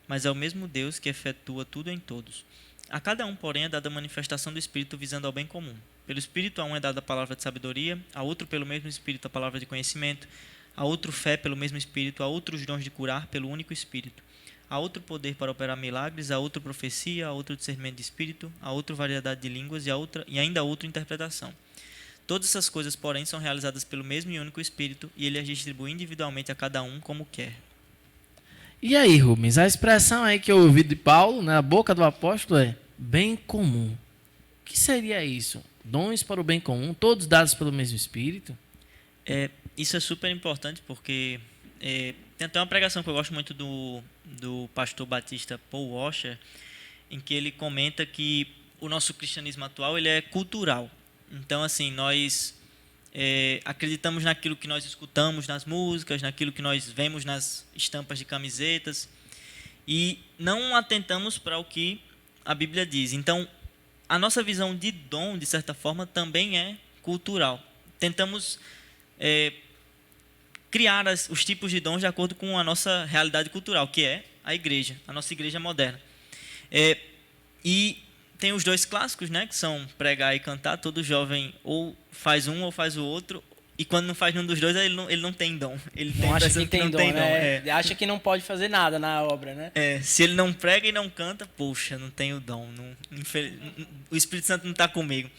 Speaker 11: mas é o mesmo Deus que efetua tudo em todos. A cada um, porém, é dada a manifestação do Espírito visando ao bem comum. Pelo Espírito, a um é dada a palavra de sabedoria, a outro, pelo mesmo Espírito, a palavra de conhecimento, a outro, fé pelo mesmo Espírito, a outro, os dons de curar pelo único Espírito, a outro, poder para operar milagres, a outro, profecia, a outro, discernimento de Espírito, a outro, variedade de línguas e ainda a outro, interpretação. Todas essas coisas, porém, são realizadas pelo mesmo e único Espírito, e ele as distribui individualmente a cada um como quer.
Speaker 8: E aí, Rubens, a expressão aí que eu ouvi de Paulo, na boca do apóstolo, é bem comum. O que seria isso? Dons para o bem comum, todos dados pelo mesmo Espírito?
Speaker 11: Isso é super importante porque tem até uma pregação que eu gosto muito do pastor batista Paul Washer, em que ele comenta que o nosso cristianismo atual ele é cultural. Então, assim, nós acreditamos naquilo que nós escutamos nas músicas, naquilo que nós vemos nas estampas de camisetas e não atentamos para o que a Bíblia diz. Então, a nossa visão de dom, de certa forma, também é cultural. Tentamos criar os tipos de dons de acordo com a nossa realidade cultural, que é a igreja, a nossa igreja moderna. E tem os dois clássicos, né, que são pregar e cantar. Todo jovem ou faz um ou faz o outro, e quando não faz nenhum dos dois, ele não tem dom. Ele
Speaker 7: não acha que tem dom, né?
Speaker 11: Ele
Speaker 7: acha que não pode fazer nada na obra, né?
Speaker 11: Se ele não prega e não canta, poxa, não tenho dom. O Espírito Santo não está comigo.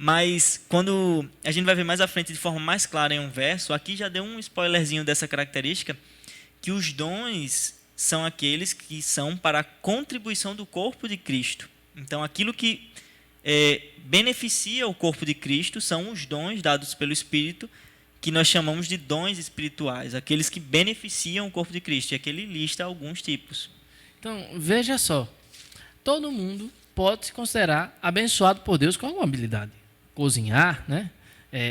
Speaker 11: Mas quando a gente vai ver mais à frente de forma mais clara em um verso, aqui já deu um spoilerzinho dessa característica, que os dons são aqueles que são para a contribuição do corpo de Cristo. Então, aquilo que beneficia o corpo de Cristo são os dons dados pelo Espírito, que nós chamamos de dons espirituais, aqueles que beneficiam o corpo de Cristo. E aqui ele lista alguns tipos.
Speaker 8: Então, veja só, todo mundo pode se considerar abençoado por Deus com alguma habilidade. Cozinhar, né?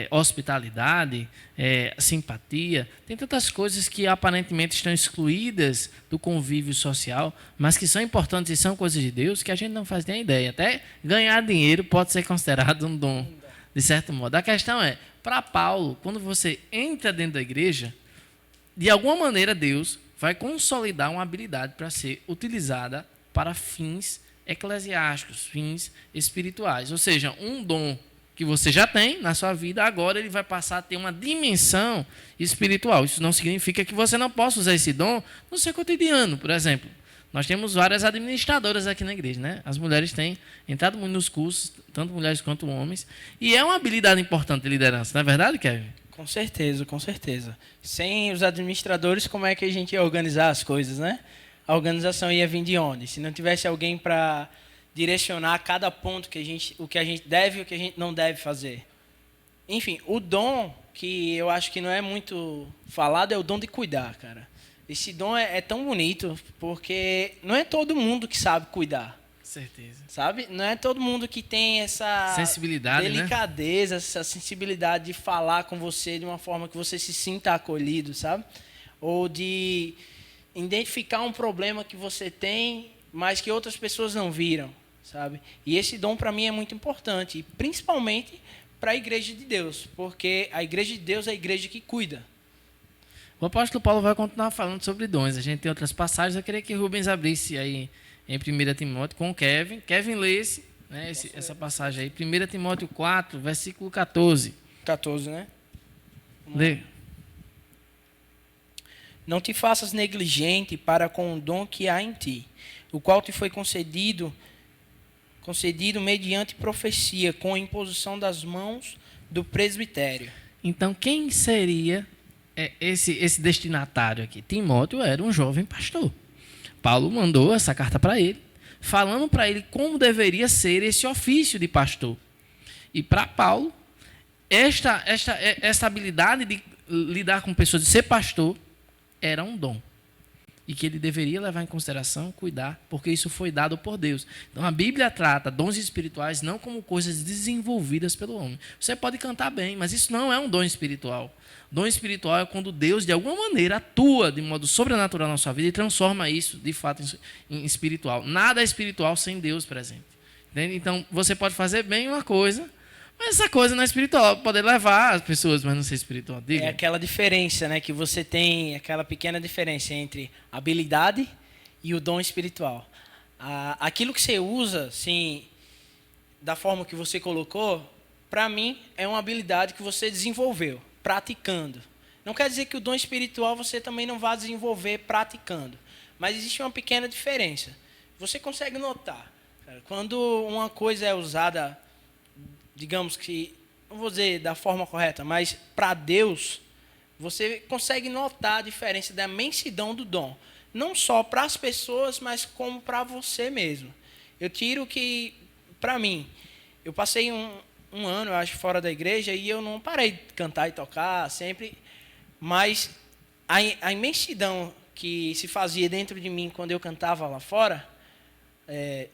Speaker 8: Hospitalidade, simpatia, tem tantas coisas que aparentemente estão excluídas do convívio social, mas que são importantes e são coisas de Deus que a gente não faz nem ideia. Até ganhar dinheiro pode ser considerado um dom, de certo modo. A questão é, para Paulo, quando você entra dentro da igreja, de alguma maneira Deus vai consolidar uma habilidade para ser utilizada para fins eclesiásticos, fins espirituais. Ou seja, um dom que você já tem na sua vida, agora ele vai passar a ter uma dimensão espiritual. Isso não significa que você não possa usar esse dom no seu cotidiano. Por exemplo, nós temos várias administradoras aqui na igreja, né? As mulheres têm entrado muito nos cursos, tanto mulheres quanto homens, e é uma habilidade importante de liderança, não é verdade, Kevin?
Speaker 7: Com certeza, com certeza. Sem os administradores, como é que a gente ia organizar as coisas, né? A organização ia vir de onde? Se não tivesse alguém para direcionar cada ponto o que a gente deve e o que a gente não deve fazer. Enfim, o dom que eu acho que não é muito falado é o dom de cuidar, cara. Esse dom é tão bonito porque não é todo mundo que sabe cuidar.
Speaker 8: Certeza.
Speaker 7: Sabe? Não é todo mundo que tem essa
Speaker 8: sensibilidade,
Speaker 7: delicadeza, né? Essa sensibilidade de falar com você de uma forma que você se sinta acolhido, sabe? Ou de identificar um problema que você tem, mas que outras pessoas não viram, sabe? E esse dom para mim é muito importante, principalmente para a igreja de Deus, porque a igreja de Deus é a igreja que cuida.
Speaker 8: O apóstolo Paulo vai continuar falando sobre dons. A gente tem outras passagens. Eu queria que Rubens abrisse aí em 1 Timóteo com o Kevin. Kevin, lê-se, né, essa passagem aí. 1 Timóteo 4, versículo 14.
Speaker 7: 14, né?
Speaker 8: Lê.
Speaker 7: Não te faças negligente para com o dom que há em ti, o qual te foi concedido mediante profecia, com a imposição das mãos do presbitério.
Speaker 8: Então, quem seria esse destinatário aqui? Timóteo era um jovem pastor. Paulo mandou essa carta para ele, falando para ele como deveria ser esse ofício de pastor. E para Paulo, essa habilidade de lidar com pessoas, de ser pastor, era um dom. e que ele deveria levar em consideração, cuidar, porque isso foi dado por Deus. Então a Bíblia trata dons espirituais não como coisas desenvolvidas pelo homem. Você pode cantar bem, mas isso não é um dom espiritual. Dom espiritual é quando Deus, de alguma maneira, atua de modo sobrenatural na sua vida e transforma isso, de fato, em espiritual. Nada é espiritual sem Deus presente. Entende? Então, você pode fazer bem uma coisa, mas essa coisa não é espiritual. Pode levar as pessoas, mas não ser espiritual. Diga.
Speaker 7: É aquela diferença, né? Que você tem, aquela pequena diferença entre a habilidade e o dom espiritual. Aquilo que você usa, assim, da forma que você colocou, para mim, é uma habilidade que você desenvolveu, praticando. Não quer dizer que o dom espiritual você também não vai desenvolver praticando. Mas existe uma pequena diferença. Você consegue notar, cara, quando uma coisa é usada, digamos que, não vou dizer da forma correta, mas para Deus, você consegue notar a diferença da imensidão do dom. Não só para as pessoas, mas como para você mesmo. Eu tiro que, para mim, eu passei um ano, eu acho, fora da igreja e eu não parei de cantar e tocar sempre, mas a imensidão que se fazia dentro de mim quando eu cantava lá fora,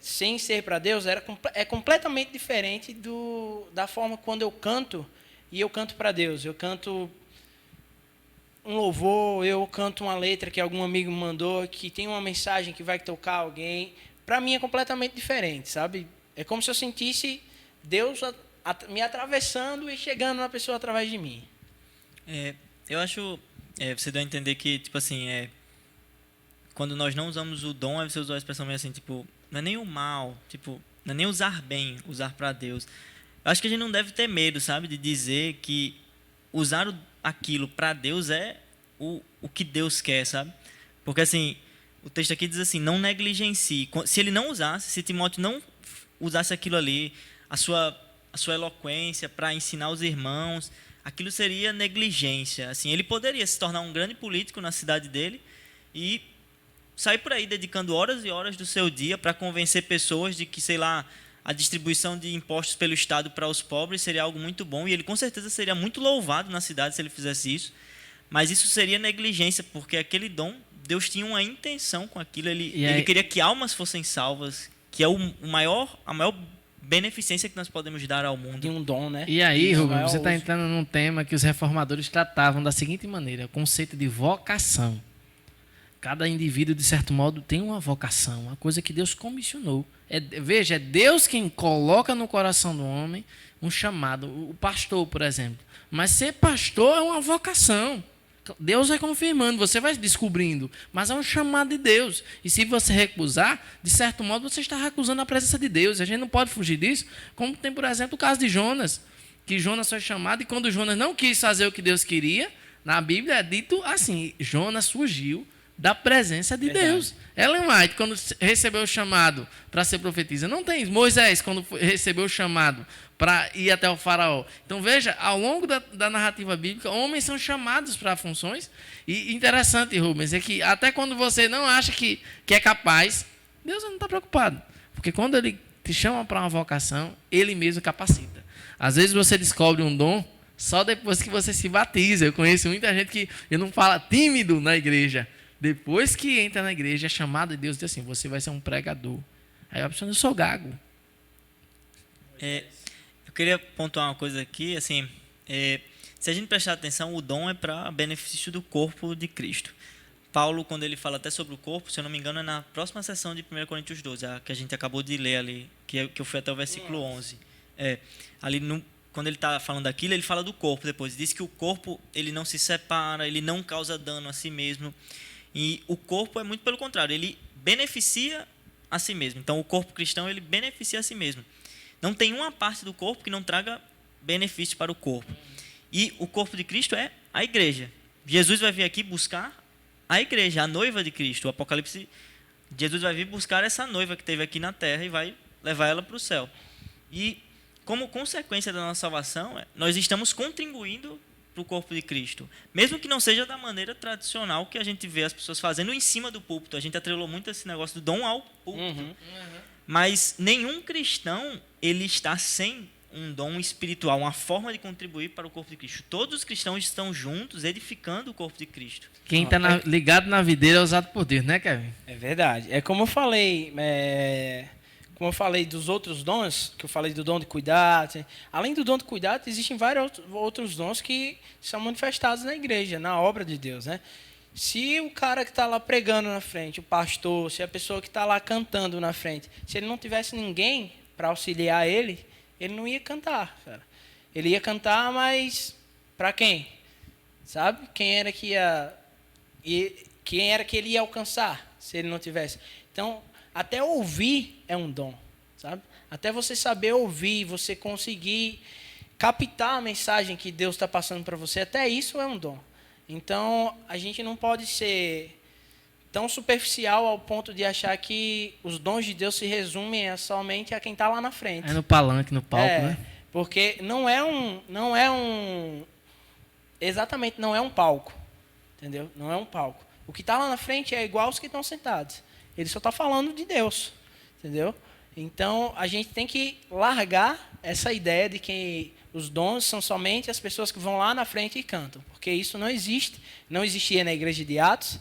Speaker 7: sem ser para Deus, é completamente diferente da forma quando eu canto, e eu canto para Deus. Eu canto um louvor, eu canto uma letra que algum amigo me mandou, que tem uma mensagem que vai tocar alguém. Para mim é completamente diferente, sabe? É como se eu sentisse Deus me atravessando e chegando na pessoa através de mim.
Speaker 11: Eu acho, você deu a entender que, tipo assim, quando nós não usamos o dom, aí você usou a expressão meio assim, tipo, não é nem o mal, tipo, não é nem usar bem, usar para Deus. Eu acho que a gente não deve ter medo, sabe, de dizer que usar aquilo para Deus é o que Deus quer, sabe? Porque, assim, o texto aqui diz assim, não negligencie. Se ele não usasse, se Timóteo não usasse aquilo ali, a sua eloquência para ensinar os irmãos, aquilo seria negligência. Assim, ele poderia se tornar um grande político na cidade dele e sair por aí dedicando horas e horas do seu dia para convencer pessoas de que, sei lá, a distribuição de impostos pelo Estado para os pobres seria algo muito bom, e ele com certeza seria muito louvado na cidade se ele fizesse isso, mas isso seria negligência, porque aquele dom, Deus tinha uma intenção com aquilo, ele queria que almas fossem salvas, que é a maior beneficência que nós podemos dar ao mundo.
Speaker 7: E um dom, né?
Speaker 8: E aí, Rubem, você está entrando num tema que os reformadores tratavam da seguinte maneira, o conceito de vocação. Cada indivíduo, de certo modo, tem uma vocação, uma coisa que Deus comissionou. Veja, é Deus quem coloca no coração do homem um chamado. O pastor, por exemplo. Mas ser pastor é uma vocação. Deus vai confirmando, você vai descobrindo. Mas é um chamado de Deus. E se você recusar, de certo modo, você está recusando a presença de Deus. A gente não pode fugir disso. Como tem, por exemplo, o caso de Jonas. Que Jonas foi chamado e quando Jonas não quis fazer o que Deus queria, na Bíblia é dito assim, Jonas fugiu da presença de Deus. Ellen White, quando recebeu o chamado para ser profetisa, não tem. Moisés, quando recebeu o chamado para ir até o faraó. Então, veja, ao longo da narrativa bíblica, homens são chamados para funções. E interessante, Rubens, é que até quando você não acha que é capaz, Deus não está preocupado. Porque quando Ele te chama para uma vocação, Ele mesmo capacita. Às vezes você descobre um dom só depois que você se batiza. Eu conheço muita gente que eu não fala tímido na igreja. Depois que entra na igreja, a chamada de Deus diz assim, você vai ser um pregador. Aí a pessoa, eu sou gago.
Speaker 11: Eu queria pontuar uma coisa aqui, assim, se a gente prestar atenção, o dom é para benefício do corpo de Cristo. Paulo, quando ele fala até sobre o corpo, se eu não me engano, é na próxima sessão de 1 Coríntios 12, a que a gente acabou de ler ali, que eu fui até o versículo 11. Quando ele está falando daquilo, ele fala do corpo depois. Diz que o corpo ele não se separa, ele não causa dano a si mesmo. E o corpo é muito pelo contrário, ele beneficia a si mesmo. Então, o corpo cristão, ele beneficia a si mesmo. Não tem uma parte do corpo que não traga benefício para o corpo. E o corpo de Cristo é a igreja. Jesus vai vir aqui buscar a igreja, a noiva de Cristo. O Apocalipse, Jesus vai vir buscar essa noiva que esteve aqui na terra e vai levar ela para o céu. E, como consequência da nossa salvação, nós estamos contribuindo para o corpo de Cristo. Mesmo que não seja da maneira tradicional que a gente vê as pessoas fazendo em cima do púlpito. A gente atrelou muito esse negócio do dom ao púlpito. Mas nenhum cristão ele está sem um dom espiritual, uma forma de contribuir para o corpo de Cristo. Todos os cristãos estão juntos, edificando o corpo de Cristo.
Speaker 8: Quem está ligado na videira é usado por Deus, né, Kevin?
Speaker 7: É verdade. É como eu falei dos outros dons, que eu falei do dom de cuidado. Além do dom de cuidado, existem vários outros dons que são manifestados na igreja, na obra de Deus, né? Se o cara que está lá pregando na frente, o pastor, se a pessoa que está lá cantando na frente, se ele não tivesse ninguém para auxiliar ele, ele não ia cantar, cara. Ele ia cantar, mas para quem? Sabe? Quem era que ele ia alcançar se ele não tivesse? Então, até ouvir é um dom, sabe? Até você saber ouvir, você conseguir captar a mensagem que Deus está passando para você, até isso é um dom. Então, a gente não pode ser tão superficial ao ponto de achar que os dons de Deus se resumem somente a quem está lá na frente.
Speaker 8: É no palanque, no palco, né?
Speaker 7: Porque não é um palco, entendeu? Não é um palco. O que está lá na frente é igual aos que estão sentados. Ele só está falando de Deus, entendeu? Então, a gente tem que largar essa ideia de que os dons são somente as pessoas que vão lá na frente e cantam, porque isso não existe. Não existia na igreja de Atos,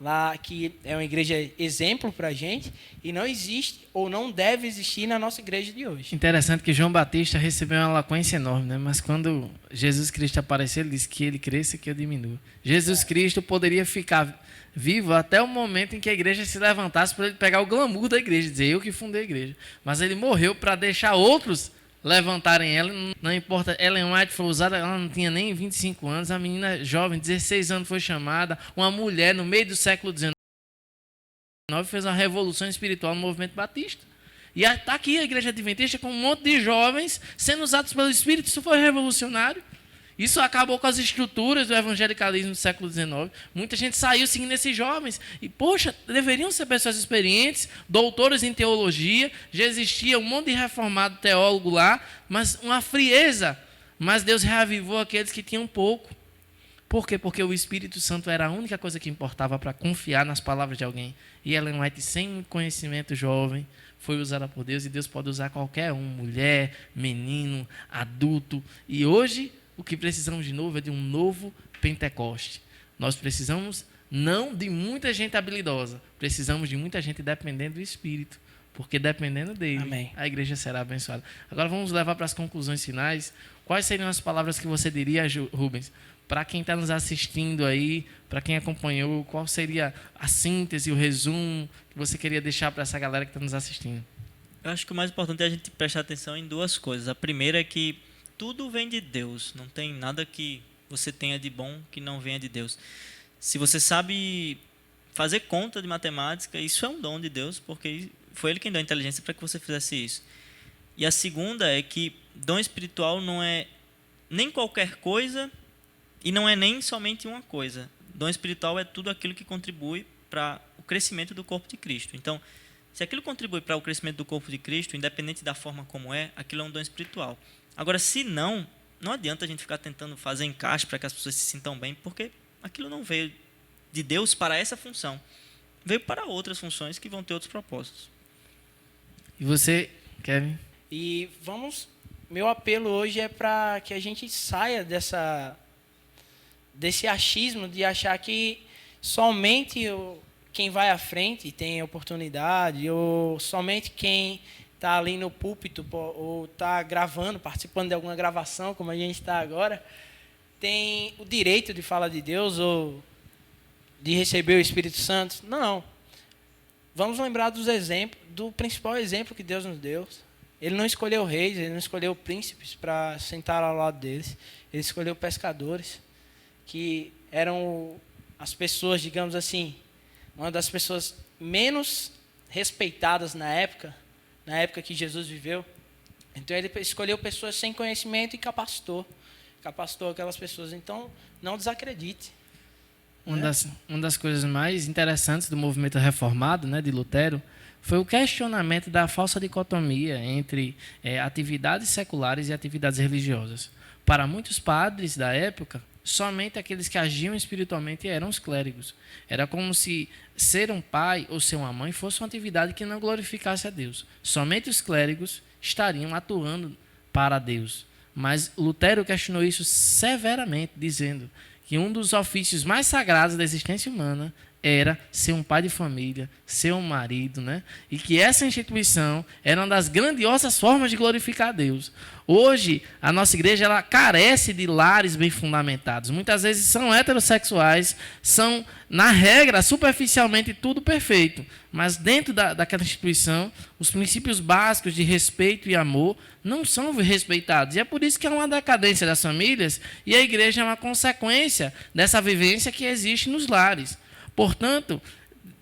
Speaker 7: lá que é uma igreja exemplo para a gente, e não existe ou não deve existir na nossa igreja de hoje.
Speaker 8: Interessante que João Batista recebeu uma eloquência enorme, né? Mas quando Jesus Cristo apareceu, ele disse que ele cresça e que eu diminua. Jesus Cristo poderia ficar vivo até o momento em que a igreja se levantasse para ele pegar o glamour da igreja, dizer eu que fundei a igreja. Mas ele morreu para deixar outros levantarem ela. Não importa, Ellen White foi usada, ela não tinha nem 25 anos, a menina jovem, 16 anos, foi chamada, uma mulher no meio do século XIX fez uma revolução espiritual no movimento batista. E está aqui a igreja adventista com um monte de jovens sendo usados pelo Espírito. Isso foi revolucionário. Isso acabou com as estruturas do evangelicalismo do século XIX. Muita gente saiu seguindo esses jovens. E, poxa, deveriam ser pessoas experientes, doutores em teologia. Já existia um monte de reformado teólogo lá, mas uma frieza. Mas Deus reavivou aqueles que tinham pouco. Por quê? Porque o Espírito Santo era a única coisa que importava para confiar nas palavras de alguém. E Ellen White, sem conhecimento jovem, foi usada por Deus. E Deus pode usar qualquer um, mulher, menino, adulto. E hoje, o que precisamos de novo é de um novo Pentecoste. Nós precisamos não de muita gente habilidosa, precisamos de muita gente dependendo do Espírito, porque dependendo dele,
Speaker 7: Amém,
Speaker 8: a igreja será abençoada. Agora vamos levar para as conclusões finais. Quais seriam as palavras que você diria, Rubens, para quem está nos assistindo aí, para quem acompanhou, qual seria a síntese, o resumo que você queria deixar para essa galera que está nos assistindo?
Speaker 11: Eu acho que o mais importante é a gente prestar atenção em duas coisas. A primeira é que tudo vem de Deus, não tem nada que você tenha de bom que não venha de Deus. Se você sabe fazer conta de matemática, isso é um dom de Deus, porque foi Ele quem deu a inteligência para que você fizesse isso. E a segunda é que dom espiritual não é nem qualquer coisa e não é nem somente uma coisa. Dom espiritual é tudo aquilo que contribui para o crescimento do corpo de Cristo. Então, se aquilo contribui para o crescimento do corpo de Cristo, independente da forma como é, aquilo é um dom espiritual. Agora, se não adianta a gente ficar tentando fazer encaixe para que as pessoas se sintam bem, porque aquilo não veio de Deus para essa função. Veio para outras funções que vão ter outros propósitos.
Speaker 8: E você, Kevin?
Speaker 7: E meu apelo hoje é para que a gente saia desse achismo de achar que somente quem vai à frente tem oportunidade, ou somente quem está ali no púlpito ou está gravando, participando de alguma gravação, como a gente está agora, tem o direito de falar de Deus ou de receber o Espírito Santo. Não. Vamos lembrar do principal exemplo que Deus nos deu. Ele não escolheu reis, ele não escolheu príncipes para sentar ao lado deles. Ele escolheu pescadores, que eram as pessoas, digamos assim, uma das pessoas menos respeitadas na época que Jesus viveu. Então ele escolheu pessoas sem conhecimento e capacitou aquelas pessoas. Então não desacredite.
Speaker 8: Uma das coisas mais interessantes do movimento reformado, né, de Lutero, foi o questionamento da falsa dicotomia entre atividades seculares e atividades religiosas. Para muitos padres da época, somente aqueles que agiam espiritualmente eram os clérigos. Era como se ser um pai ou ser uma mãe fosse uma atividade que não glorificasse a Deus. Somente os clérigos estariam atuando para Deus. Mas Lutero questionou isso severamente, dizendo que um dos ofícios mais sagrados da existência humana era ser um pai de família, ser um marido, né? E que essa instituição era uma das grandiosas formas de glorificar a Deus. Hoje, a nossa igreja ela carece de lares bem fundamentados. Muitas vezes são heterossexuais, são, na regra, superficialmente tudo perfeito. Mas dentro daquela instituição, os princípios básicos de respeito e amor não são respeitados. E é por isso que há uma decadência das famílias e a igreja é uma consequência dessa vivência que existe nos lares. Portanto,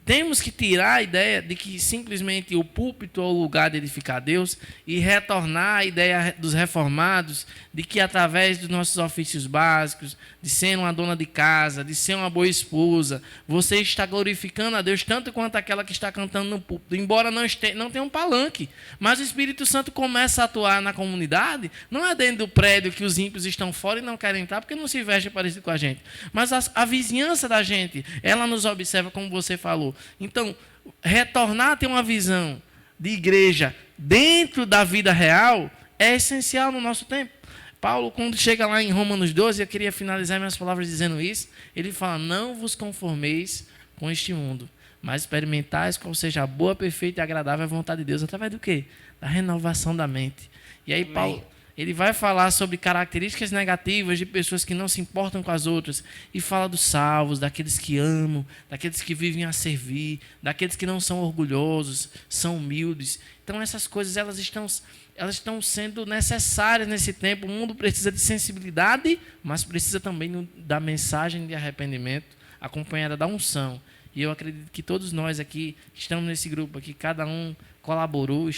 Speaker 8: temos que tirar a ideia de que simplesmente o púlpito é o lugar de edificar Deus e retornar à ideia dos reformados de que através dos nossos ofícios básicos, de ser uma dona de casa, de ser uma boa esposa, você está glorificando a Deus tanto quanto aquela que está cantando no púlpito, embora não tenha um palanque. Mas o Espírito Santo começa a atuar na comunidade, não é dentro do prédio que os ímpios estão fora e não querem entrar porque não se vestem parecido com a gente. Mas a vizinhança da gente, ela nos observa como você falou. Então, retornar a ter uma visão de igreja dentro da vida real é essencial no nosso tempo. Paulo, quando chega lá em Romanos 12, eu queria finalizar minhas palavras dizendo isso, ele fala, não vos conformeis com este mundo, mas experimentais qual seja a boa, perfeita e agradável vontade de Deus, através do quê? Da renovação da mente. E aí, amém. Paulo, ele vai falar sobre características negativas de pessoas que não se importam com as outras e fala dos salvos, daqueles que amam, daqueles que vivem a servir, daqueles que não são orgulhosos, são humildes. Então, essas coisas elas estão sendo necessárias nesse tempo. O mundo precisa de sensibilidade, mas precisa também da mensagem de arrependimento acompanhada da unção. E eu acredito que todos nós aqui estamos nesse grupo aqui, cada um colaborou,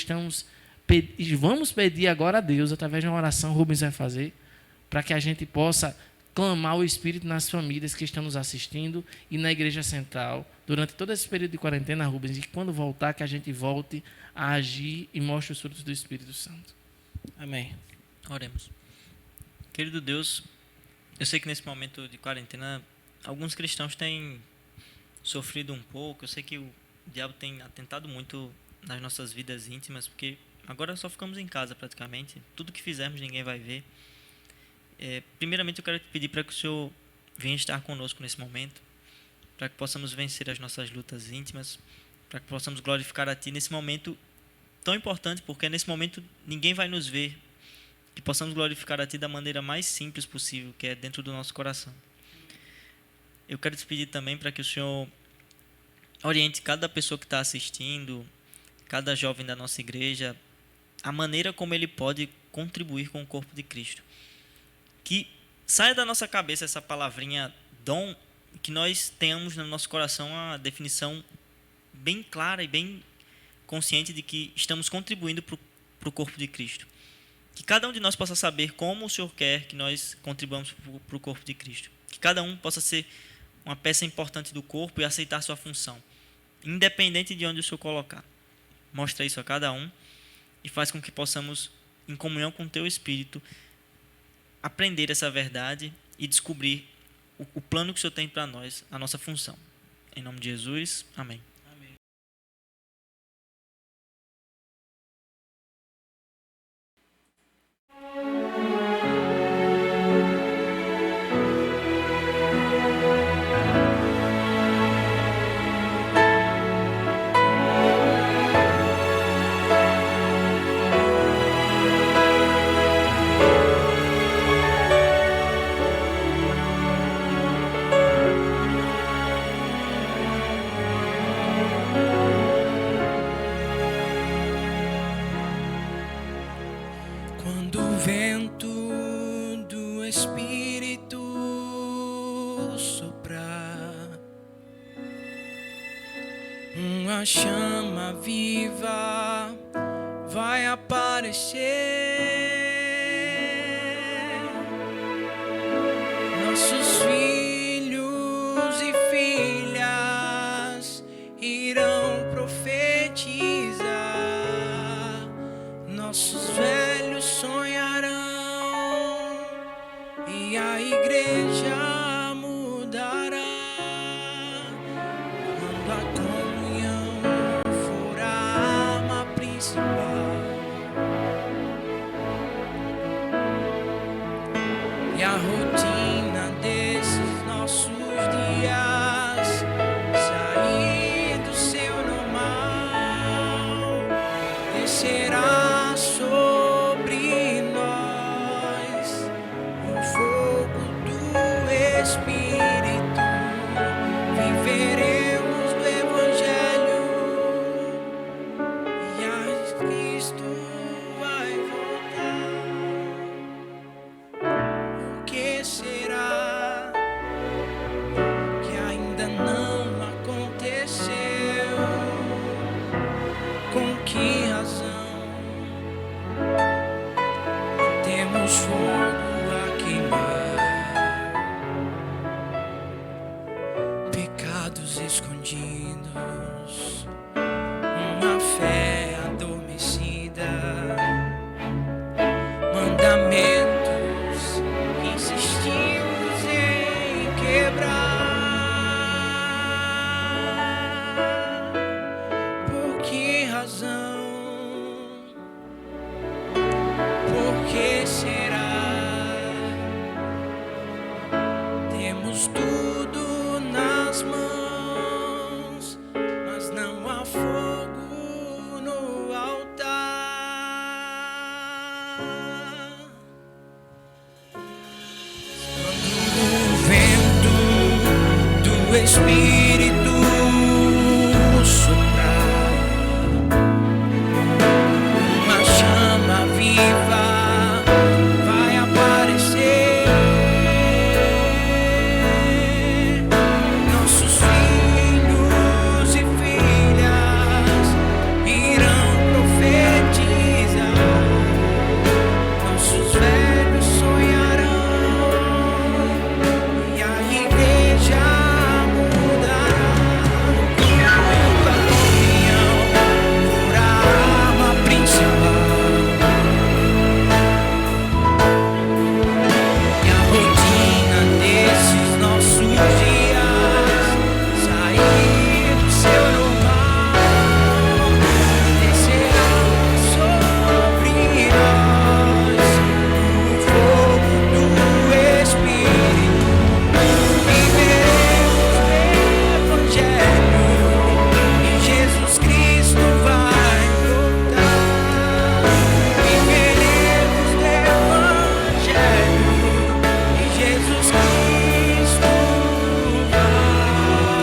Speaker 8: vamos pedir agora a Deus, através de uma oração, Rubens vai fazer, para que a gente possa clamar o Espírito nas famílias que estão nos assistindo e na Igreja Central, durante todo esse período de quarentena, Rubens, e quando voltar, que a gente volte a agir e mostre os frutos do Espírito Santo. Amém.
Speaker 11: Oremos. Querido Deus, eu sei que nesse momento de quarentena, alguns cristãos têm sofrido um pouco, eu sei que o diabo tem atentado muito nas nossas vidas íntimas, porque agora só ficamos em casa praticamente. Tudo que fizermos ninguém vai ver. Primeiramente eu quero te pedir para que o Senhor venha estar conosco nesse momento, para que possamos vencer as nossas lutas íntimas, para que possamos glorificar a Ti nesse momento tão importante, porque nesse momento ninguém vai nos ver, que possamos glorificar a Ti da maneira mais simples possível, que é dentro do nosso coração. Eu quero te pedir também para que o Senhor oriente cada pessoa que está assistindo, cada jovem da nossa igreja, a maneira como ele pode contribuir com o corpo de Cristo. Que saia da nossa cabeça essa palavrinha dom, que nós tenhamos no nosso coração a definição bem clara e bem consciente de que estamos contribuindo para o corpo de Cristo. Que cada um de nós possa saber como o Senhor quer que nós contribuamos para o corpo de Cristo. Que cada um possa ser uma peça importante do corpo e aceitar sua função, independente de onde o Senhor colocar. Mostra isso a cada um e faz com que possamos, em comunhão com o Teu Espírito, aprender essa verdade e descobrir o plano que o Senhor tem para nós, a nossa função. Em nome de Jesus, amém.
Speaker 12: Uma chama viva vai aparecer. Nossos filhos e filhas irão profetizar. Nossos velhos sonharão e a igreja mudará. Quando a comunhão for a arma principal, e a rotina desses nossos dias sair do seu normal, descerá sobre nós o fogo do Espírito, viveremos do Evangelho e a Cristo vai voltar. O que será que ainda não aconteceu? Com que razão temos fogo a queimar, pecados escondidos, uma fé adormecida, mandamentos que insistimos em quebrar. Por que razão? Por que será? Temos tudo nas mãos, mas não há fogo no altar. Quando o vento do Espírito soprar, uma chama viva vai aparecer. Nossos filhos e filhas irão profetizar, nossos velhos sonharão e a igreja mudará. A comunhão for a arma principal e a rotina desses nossos dias sair do seu normal, descerá sobre nós o fogo do Espírito, viveremos do Evangelho e Jesus Cristo vai voltar. Viveremos do Evangelho e Jesus Cristo vai voltar.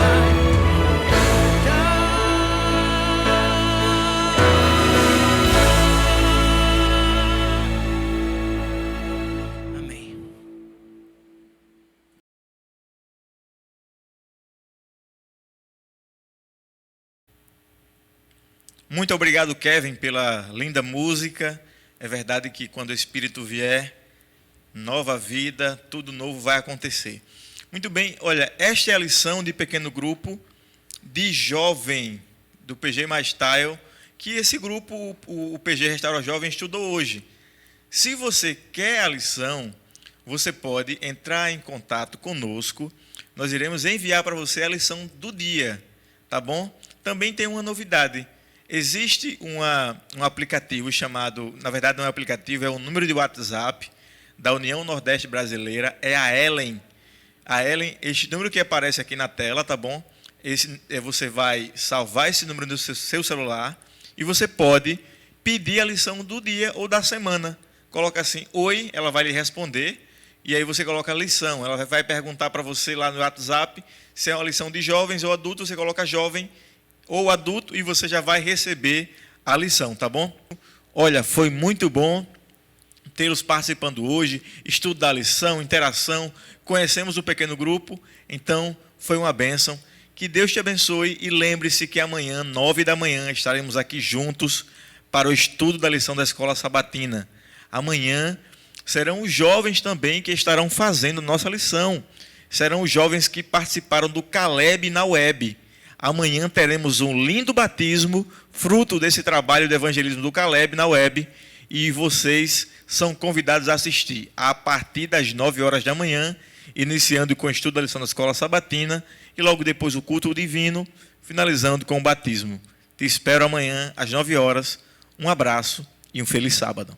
Speaker 12: Amém.
Speaker 2: Muito obrigado, Kevin, pela linda música. É verdade que quando o Espírito vier, nova vida, tudo novo vai acontecer. Muito bem, olha, esta é a lição de pequeno grupo de jovem do PG Mais Style, que esse grupo, o PG Restaura Jovem, estudou hoje. Se você quer a lição, você pode entrar em contato conosco. Nós iremos enviar para você a lição do dia, tá bom? Também tem uma novidade. Existe um aplicativo chamado, na verdade não é um aplicativo, é um número de WhatsApp da União Nordeste Brasileira, é a Ellen. A Ellen, este número que aparece aqui na tela, tá bom? Você vai salvar esse número no seu celular e você pode pedir a lição do dia ou da semana. Coloca assim, oi, ela vai lhe responder, e aí você coloca a lição. Ela vai perguntar para você lá no WhatsApp se é uma lição de jovens ou adultos, você coloca jovem ou adulto e você já vai receber a lição, tá bom? Olha, foi muito bom tê-los participando hoje, estudo da lição, interação, conhecemos o pequeno grupo, então foi uma bênção. Que Deus te abençoe e lembre-se que amanhã, 9 da manhã, estaremos aqui juntos para o estudo da lição da Escola Sabatina. Amanhã serão os jovens também que estarão fazendo nossa lição. Serão os jovens que participaram do Caleb na web. Amanhã teremos um lindo batismo, fruto desse trabalho de evangelismo do Caleb na web, e vocês são convidados a assistir a partir das 9 horas da manhã, iniciando com o estudo da lição da Escola Sabatina, e logo depois o culto divino, finalizando com o batismo. Te espero amanhã às 9 horas. Um abraço e um feliz sábado.